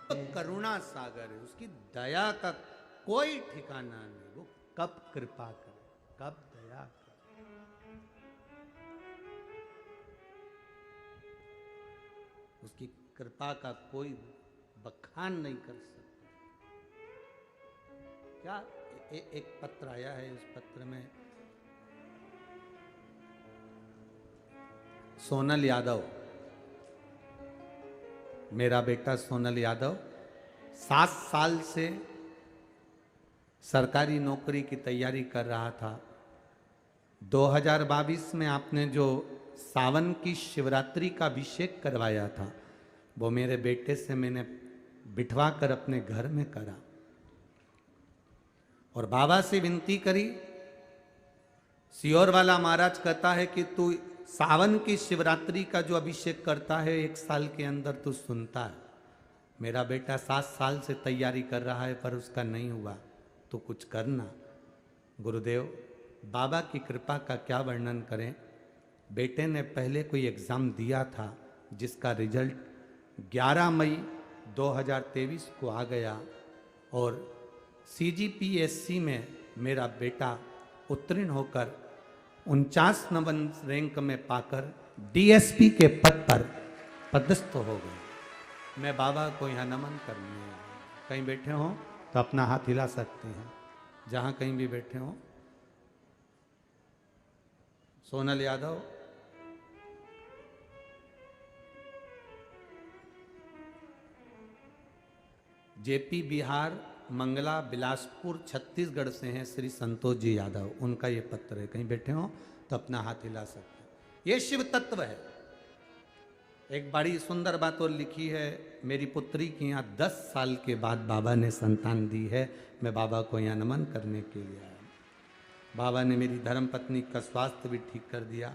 तो करुणा सागर है, उसकी दया का कोई ठिकाना नहीं। वो कब कृपा करे, कब दया करे। उसकी कृपा का कोई बखान नहीं कर सकता। क्या एक पत्र आया है, उस पत्र में सोनल यादव, मेरा बेटा सोनल यादव 7 साल से सरकारी नौकरी की तैयारी कर रहा था। 2022 में आपने जो सावन की शिवरात्रि का अभिषेक करवाया था, वो मेरे बेटे से मैंने बिठवा कर अपने घर में करा और बाबा से विनती करी। सियोर वाला महाराज कहता है कि तू सावन की शिवरात्रि का जो अभिषेक करता है 1 साल के अंदर तू सुनता है। मेरा बेटा 7 साल से तैयारी कर रहा है पर उसका नहीं हुआ, तो कुछ करना। गुरुदेव, बाबा की कृपा का क्या वर्णन करें। बेटे ने पहले कोई एग्ज़ाम दिया था जिसका रिजल्ट 11 मई 2023 को आ गया और CGPSC में मेरा बेटा उत्तीर्ण होकर 49 नंबर रैंक में पाकर DSP के पद पर पदस्थ हो गए। मैं बाबा को यहाँ नमन करने आया हूं। कहीं बैठे हो तो अपना हाथ हिला सकते हैं, जहां कहीं भी बैठे हो। सोनल यादव, JP बिहार मंगला बिलासपुर छत्तीसगढ़ से हैं श्री संतोष जी यादव, उनका ये पत्र है। कहीं बैठे हो तो अपना हाथ हिला सकते हैं। ये शिव तत्व है। एक बड़ी सुंदर बात और लिखी है, मेरी पुत्री की यहाँ 10 साल के बाद बाबा ने संतान दी है। मैं बाबा को यहाँ नमन करने के लिए आया। बाबा ने मेरी धर्मपत्नी का स्वास्थ्य भी ठीक कर दिया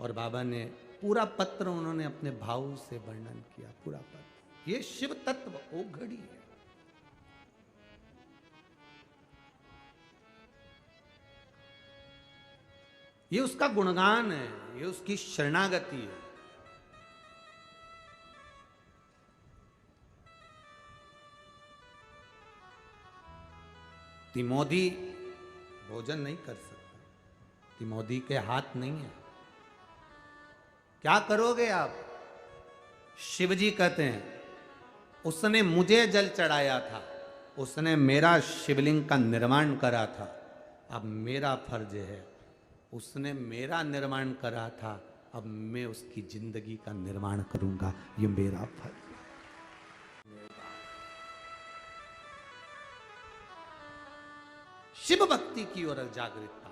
और बाबा ने पूरा पत्र उन्होंने अपने भाव से वर्णन किया, पूरा पत्र। ये शिव तत्व वो घड़ी है। ये उसका गुणगान है, ये उसकी शरणागति है। तिमोदी भोजन नहीं कर सकता, तिमोदी के हाथ नहीं है। क्या करोगे आप? शिवजी कहते हैं उसने मुझे जल चढ़ाया था, उसने मेरा शिवलिंग का निर्माण करा था, अब मेरा फर्ज है। उसने मेरा निर्माण करा था, अब मैं उसकी जिंदगी का निर्माण करूंगा, ये मेरा फर्ज है। शिव भक्ति की ओर जागरूकता।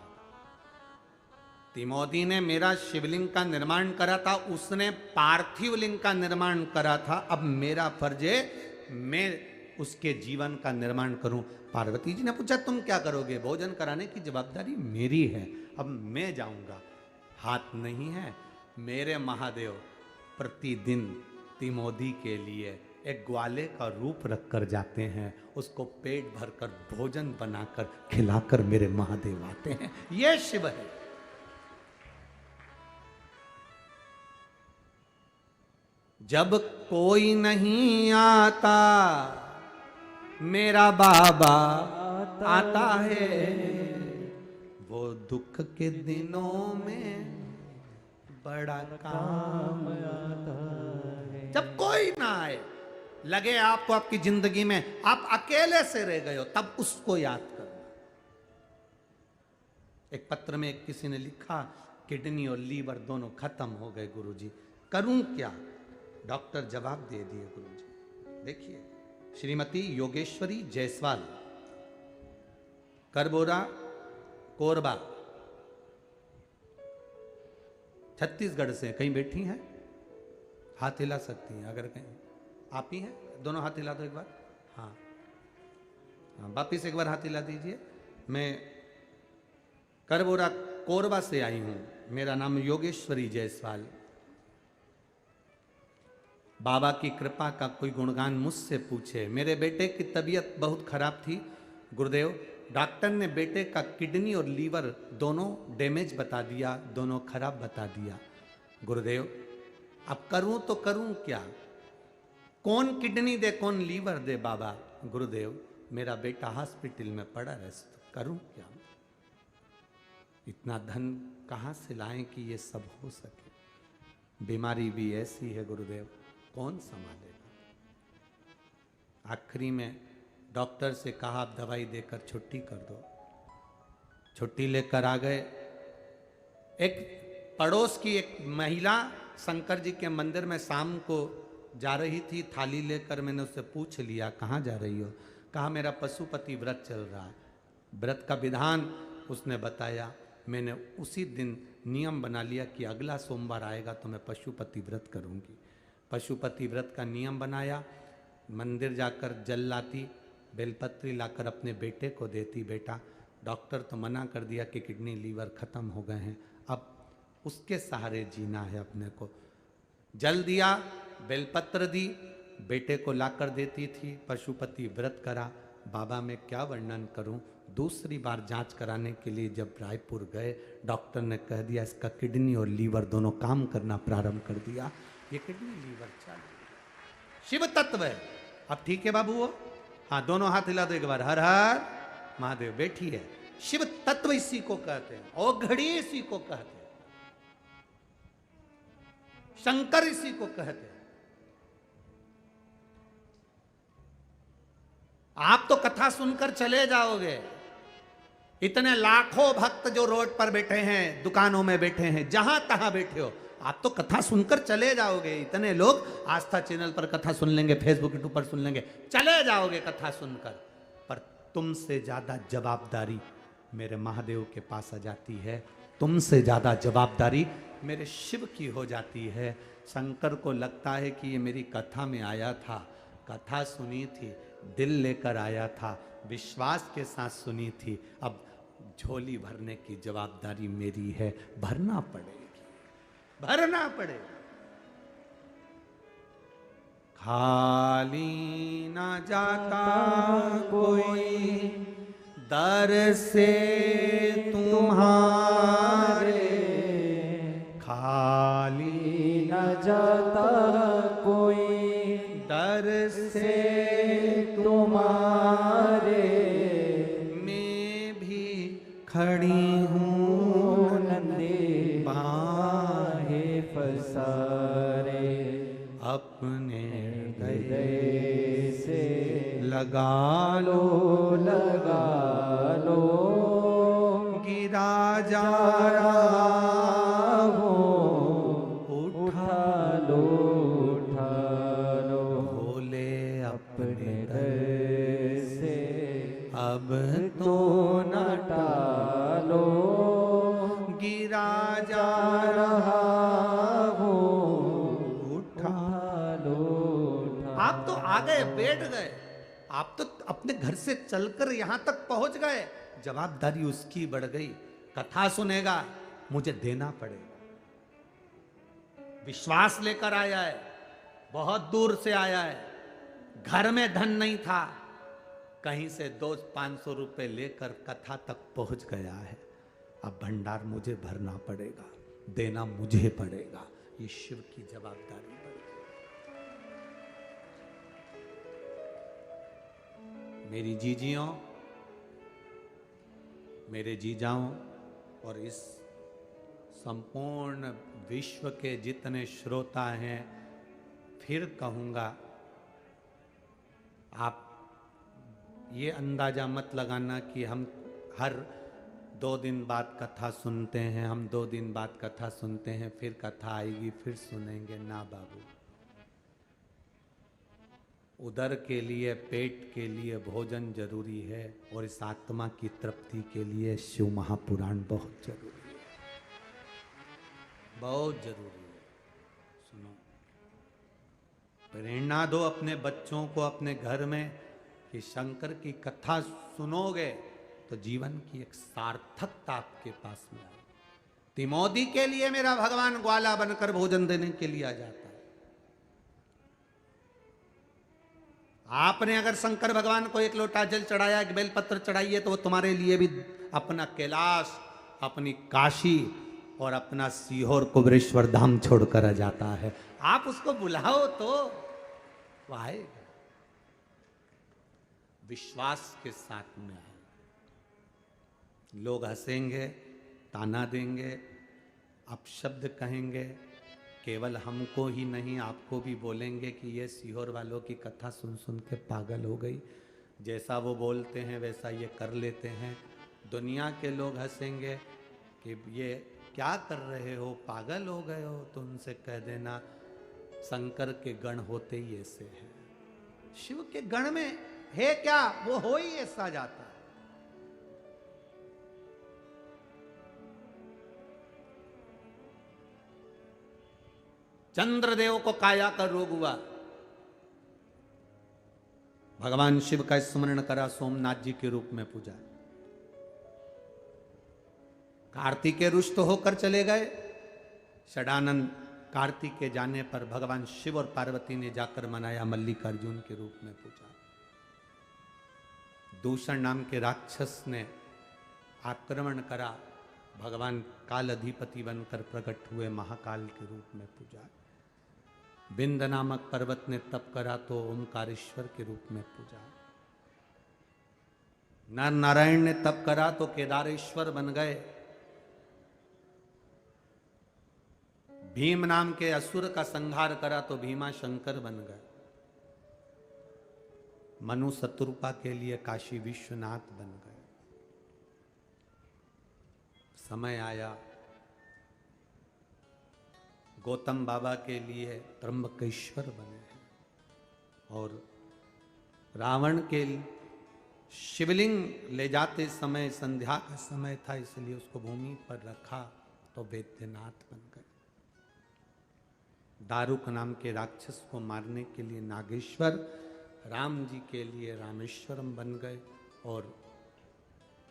तिमोदी ने मेरा शिवलिंग का निर्माण करा था, उसने पार्थिव लिंग का निर्माण करा था, अब मेरा फर्ज है मैं उसके जीवन का निर्माण करूं। पार्वती जी ने पूछा तुम क्या करोगे? भोजन कराने की जवाबदारी मेरी है, अब मैं जाऊंगा। हाथ नहीं है। मेरे महादेव प्रतिदिन तिमोदी के लिए एक ग्वाले का रूप रखकर जाते हैं, उसको पेट भरकर भोजन बनाकर खिलाकर मेरे महादेव आते हैं। ये शिव है। जब कोई नहीं आता मेरा बाबा आता है, वो दुख के दिनों में बड़ा काम आता है। जब कोई ना आए, लगे आपको आपकी जिंदगी में आप अकेले से रह गए हो, तब उसको याद करना। एक पत्र में किसी ने लिखा किडनी और लीवर दोनों खत्म हो गए गुरुजी, करूं क्या? डॉक्टर जवाब दे दिए गुरुजी। देखिए श्रीमती योगेश्वरी जायसवाल, करबोरा कोरबा छत्तीसगढ़ से, कहीं बैठी हैं? हाथ हिला सकती हैं अगर कहीं। आप ही हैं? दोनों हाथ हिला दो एक बार। हाँ हाँ, वापिस एक बार हाथ हिला दीजिए। मैं करबोरा कोरबा से आई हूं, मेरा नाम योगेश्वरी जायसवाल। बाबा की कृपा का कोई गुणगान मुझसे पूछे। मेरे बेटे की तबीयत बहुत खराब थी गुरुदेव, डॉक्टर ने बेटे का किडनी और लीवर दोनों डैमेज बता दिया, दोनों खराब बता दिया। गुरुदेव अब करूं तो करूं क्या? कौन किडनी दे कौन लीवर दे बाबा? गुरुदेव मेरा बेटा हॉस्पिटल में पड़ा रहे, तो करूं क्या? इतना धन कहां से लाएं कि ये सब हो सके? बीमारी भी ऐसी है गुरुदेव, कौन संभालेगा? आखिरी में डॉक्टर से कहा आप दवाई देकर छुट्टी कर दो। छुट्टी लेकर आ गए। एक पड़ोस की एक महिला शंकर जी के मंदिर में शाम को जा रही थी थाली लेकर। मैंने उससे पूछ लिया कहाँ जा रही हो? कहा मेरा पशुपति व्रत चल रहा है। व्रत का विधान उसने बताया। मैंने उसी दिन नियम बना लिया कि अगला सोमवार आएगा तो मैं पशुपति व्रत करूँगी। पशुपति व्रत का नियम बनाया। मंदिर जाकर जल लाती, बेलपत्री लाकर अपने बेटे को देती। बेटा डॉक्टर तो मना कर दिया कि किडनी लीवर खत्म हो गए हैं, अब उसके सहारे जीना है अपने को। जल दिया, बेलपत्र दी, बेटे को लाकर देती थी। पशुपति व्रत करा। बाबा मैं क्या वर्णन करूं। दूसरी बार जांच कराने के लिए जब रायपुर गए, डॉक्टर ने कह दिया इसका किडनी और लीवर दोनों काम करना प्रारंभ कर दिया। ये किडनी लीवर चालू, शिव तत्व है। अब ठीक है बाबू, वो हाँ, दोनों हाथ हिला दो एक बार, हर हर महादेव। बैठिए। शिव तत्व इसी को कहते हैं, औघड़ी इसी को कहते हैं, शंकर इसी को कहते हैं। आप तो कथा सुनकर चले जाओगे, इतने लाखों भक्त जो रोड पर बैठे हैं, दुकानों में बैठे हैं, जहां तहां बैठे हो, आप तो कथा सुनकर चले जाओगे। इतने लोग आस्था चैनल पर कथा सुन लेंगे, फेसबुक यूट्यूब पर सुन लेंगे, चले जाओगे कथा सुनकर। पर तुमसे ज्यादा जवाबदारी मेरे महादेव के पास आ जाती है, तुमसे ज्यादा जवाबदारी मेरे शिव की हो जाती है। शंकर को लगता है कि ये मेरी कथा में आया था, कथा सुनी थी, दिल लेकर आया था, विश्वास के साथ सुनी थी, अब झोली भरने की जवाबदारी मेरी है, भरना पड़ेगी, भरना पड़ेगा। खाली ना जाता कोई दर से तुम्हारे, खाली न जाता कोई दर से तुम्हारे, मैं भी खड़ी हूँ नंदे बाहें पसारे, अपने हृदय से लगा लो, लगा लो, गिरा जा रहा हो उठा उठा लो, उठा लो, भोले अपने अपने दर दर से अब तो तो न टालो, गिरा जा रहा हो उठा। लो, उठा आप तो आ गए, बैठ गए, आप तो अपने घर से चलकर यहां तक पहुंच गए, जवाबदारी उसकी बढ़ गई। कथा सुनेगा, मुझे देना पड़ेगा। विश्वास लेकर आया है, बहुत दूर से आया है, घर में धन नहीं था, कहीं से 200-500 रुपए लेकर कथा तक पहुंच गया है। अब भंडार मुझे भरना पड़ेगा, देना मुझे पड़ेगा, ये शिव की जवाबदारी बढ़ गई। मेरी जीजियों, मेरे जीजाओं और इस संपूर्ण विश्व के जितने श्रोता हैं, फिर कहूँगा, आप ये अंदाजा मत लगाना कि हम हर 2 दिन बाद कथा सुनते हैं, हम 2 दिन बाद कथा सुनते हैं, फिर कथा आएगी फिर सुनेंगे। ना बाबू, उदर के लिए, पेट के लिए भोजन जरूरी है, और इस आत्मा की तृप्ति के लिए शिव महापुराण बहुत जरूरी है, बहुत जरूरी है। सुनो, प्रेरणा दो अपने बच्चों को अपने घर में कि शंकर की कथा सुनोगे तो जीवन की एक सार्थकता आपके पास में आए। तिमोदी के लिए मेरा भगवान ग्वाला बनकर भोजन देने के लिए आ जाता है। आपने अगर शंकर भगवान को 1 लोटा जल चढ़ाया, एक बेलपत्र चढ़ाइए, तो वो तुम्हारे लिए भी अपना कैलाश, अपनी काशी और अपना सीहोर कुबरेश्वर धाम छोड़कर आ जाता है। आप उसको बुलाओ तो वो आएगा, विश्वास के साथ में आए। लोग हंसेंगे, ताना देंगे, अपशब्द कहेंगे, केवल हमको ही नहीं आपको भी बोलेंगे कि ये सीहोर वालों की कथा सुन सुन के पागल हो गई, जैसा वो बोलते हैं वैसा ये कर लेते हैं। दुनिया के लोग हंसेंगे कि ये क्या कर रहे हो, पागल हो गए हो। तो उनसे कह देना, शंकर के गण होते ही ऐसे हैं, शिव के गण में है क्या, वो हो ही ऐसा जाता है। चंद्रदेव को काया का रोग हुआ, भगवान शिव का स्मरण करा, सोमनाथ जी के रूप में पूजा। कार्तिकेय रुष्ट होकर चले गए, षडानंद कार्तिक के जाने पर भगवान शिव और पार्वती ने जाकर मनाया, मल्लिकार्जुन के रूप में पूजा। दूषण नाम के राक्षस ने आक्रमण करा, भगवान काल अधिपति बनकर प्रकट हुए, महाकाल के रूप में पूजा। बिंद नामक पर्वत ने तप करा तो ओमकारेश्वर के रूप में पूजा। नर नारायण ने तप करा तो केदारेश्वर बन गए। भीम नाम के असुर का संहार करा तो भीमा शंकर बन गए। मनु शत्रुपा के लिए काशी विश्वनाथ बन गए। समय आया गौतम बाबा के लिए त्र्यंबकेश्वर बने हैं। और रावण के शिवलिंग ले जाते समय संध्या का समय था, इसलिए उसको भूमि पर रखा तो वैद्यनाथ बन गए। दारुक नाम के राक्षस को मारने के लिए नागेश्वर, राम जी के लिए रामेश्वरम बन गए। और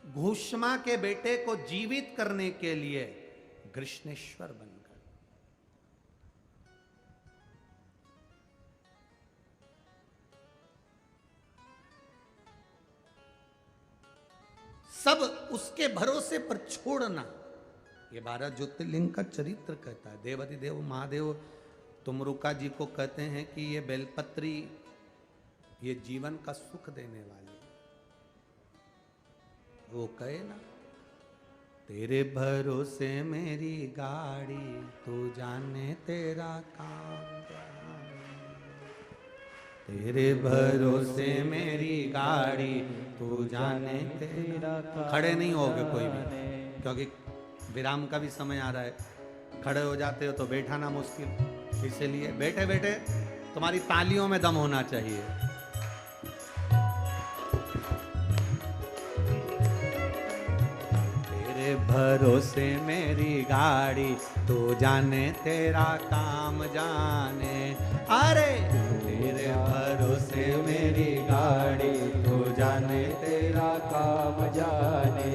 घूष्मा के बेटे को जीवित करने के लिए कृष्णेश्वर बन गए। सब उसके भरोसे पर छोड़ना, ये 12 ज्योतिर्लिंग का चरित्र कहता है। देवाधिदेव महादेव तुमरुका जी को कहते हैं कि ये बेलपत्री ये जीवन का सुख देने वाले। वो कहे ना, तेरे भरोसे मेरी गाड़ी, तू जाने तेरा काम जाने। तेरे भरोसे मेरी गाड़ी, तू जाने तेरा काम। खड़े नहीं होगे कोई भी, क्योंकि विराम का भी समय आ रहा है। खड़े हो जाते हो तो बैठाना मुश्किल, इसीलिए बैठे बैठे तुम्हारी तालियों में दम होना चाहिए। तेरे भरोसे मेरी गाड़ी, तू जाने तेरा काम जाने। अरे तेरे भरोसे मेरी गाड़ी, तू जाने तेरा काम जाने।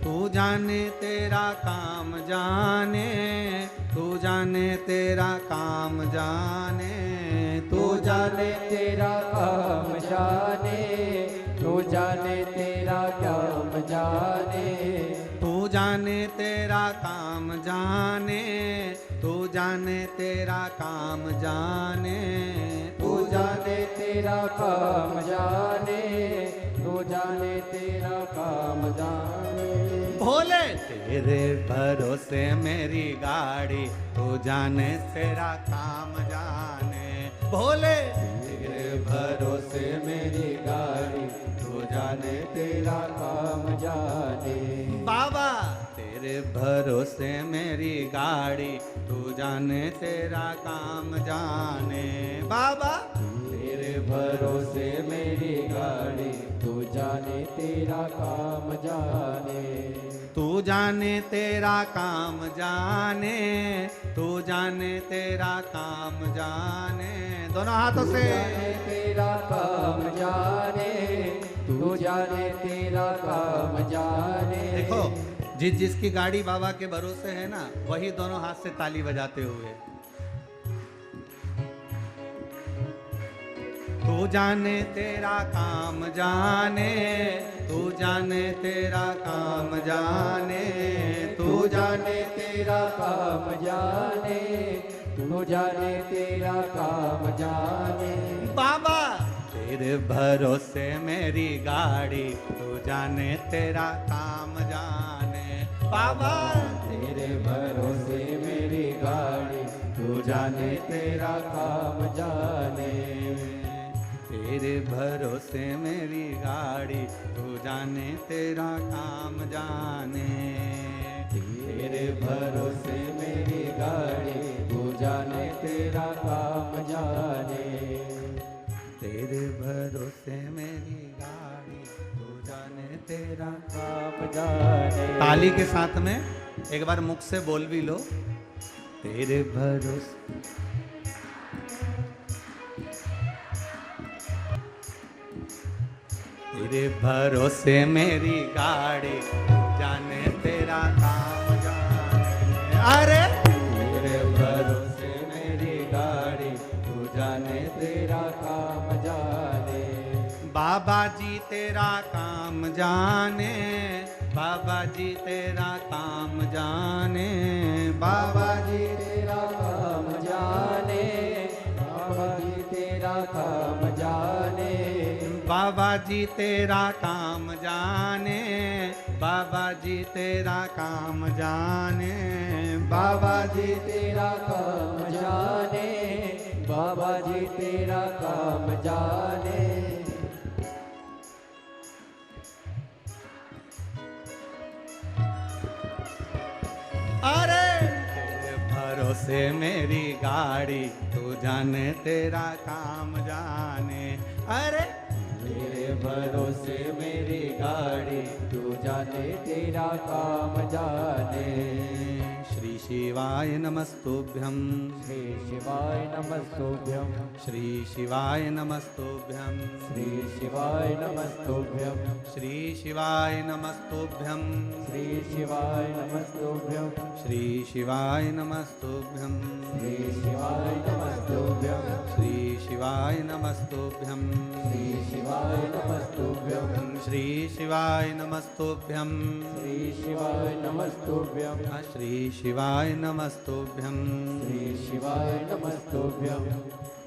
तू जाने तेरा काम जाने, तू जाने तेरा काम जाने। तू जाने तेरा काम जाने, तू जाने तेरा काम जाने। तू जाने तेरा काम जाने, तू जाने तेरा काम जाने। तू जाने तेरा काम जाने, तू जाने तेरा काम जाने। भोले तेरे भरोसे मेरी गाड़ी, तू जाने तेरा काम जाने। भोले तेरे भरोसे मेरी गाड़ी, तू जाने तेरा काम जाने। बाबा तेरे भरोसे मेरी गाड़ी, तू जाने तेरा काम जाने। बाबा तेरे भरोसे मेरी गाड़ी, तू जाने तेरा काम जाने। तू जाने तेरा काम जाने, तू जाने तेरा काम जाने। दोनों हाथों से। तेरा काम जाने, तू जाने तेरा काम जाने। देखो जिसकी गाड़ी बाबा के भरोसे है ना, वही दोनों हाथ से ताली बजाते हुए। तू जाने तेरा काम जाने, तू जाने तेरा काम जाने। तू जाने तेरा काम जाने, तू जाने तेरा काम जाने। बाबा तेरे भरोसे मेरी गाड़ी, तू जाने तेरा काम जाने। बाबा तेरे भरोसे मेरी गाड़ी, तू जाने तेरा काम जाने। तेरे भरोसे मेरी गाड़ी, तू जाने तेरा काम जाने। तेरे भरोसे मेरी गाड़ी, तू जाने तेरा काम जाने। तेरे भरोसे मेरी गाड़ी, तू जाने तेरा काम जाने। ताली के साथ में एक बार मुख से बोल भी लो, तेरे भरोसे। तेरे भरोसे मेरी गाड़ी, जाने तेरा काम जाने। अरे तेरे भरोसे मेरी गाड़ी, तू जाने तेरा काम जाने। बाबा जी तेरा काम जाने, बाबा जी तेरा काम जाने। बाबा जी तेरा काम जाने, बाबा जी तेरा काम जाने। बाबा जी तेरा काम जाने, बाबा जी तेरा काम जाने, बाबा जी तेरा काम जाने, बाबा जी तेरा काम जाने। अरे तेरे भरोसे मेरी गाड़ी, तू जाने तेरा काम जाने। अरे तेरे भरोसे मेरी गाड़ी, तू जाने तेरा काम जाने। श्री शिवाय नमस्तुभ्यं, श्री शिवाय नमस्तुभ्यं, श्री शिवाय नमस्तुभ्यं, श्री शिवाय नमस्तुभ्यं, श्री शिवाय नमस्तुभ्यं, श्री शिवाय नमस्तुभ्यं, श्री शिवाय नमस्तुभ्यं, श्री शिवाय नमस्तुभ्यं, श्री शिवाय नमस्तुभ्यं, श्री शिवाय नमस्तुभ्यं, श्री शिवाय नमस्तुभ्यं, श्री शिवाय नमस्तुभ्यं, श्री शिवाय नमस्तुभ्यं, श्री शिवाय नमस्तुभ्यं।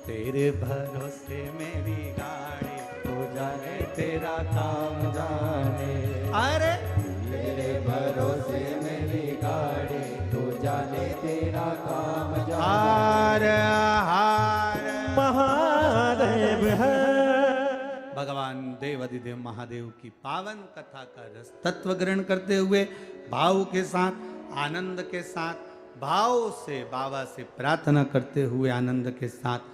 तेरे भरोसे मेरी गाड़ी, तू जाने तेरा काम जाने। अरे तेरे भरोसे मेरी गाड़ी, तू जाने तेरा काम जाने। हार हार महादेव है। भगवान देवाधिदेव महादेव की पावन कथा का रस तत्व ग्रहण करते हुए भाव के साथ, आनंद के साथ, भाव से बाबा से प्रार्थना करते हुए आनंद के साथ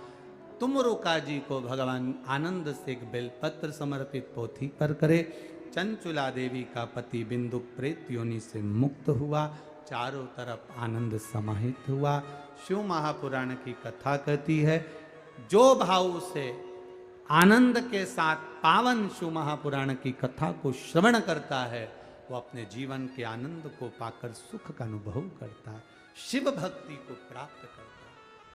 तुमरुका जी को भगवान आनंद से एक बेलपत्र समर्पित पोथी पर करे। चंचुला देवी का पति बिंदु प्रेत योनि से मुक्त हुआ, चारों तरफ आनंद समाहित हुआ। शिव महापुराण की कथा कहती है, जो भाव से आनंद के साथ पावन शिव महापुराण की कथा को श्रवण करता है, वो अपने जीवन के आनंद को पाकर सुख का अनुभव करता है, शिव भक्ति को प्राप्त करता है।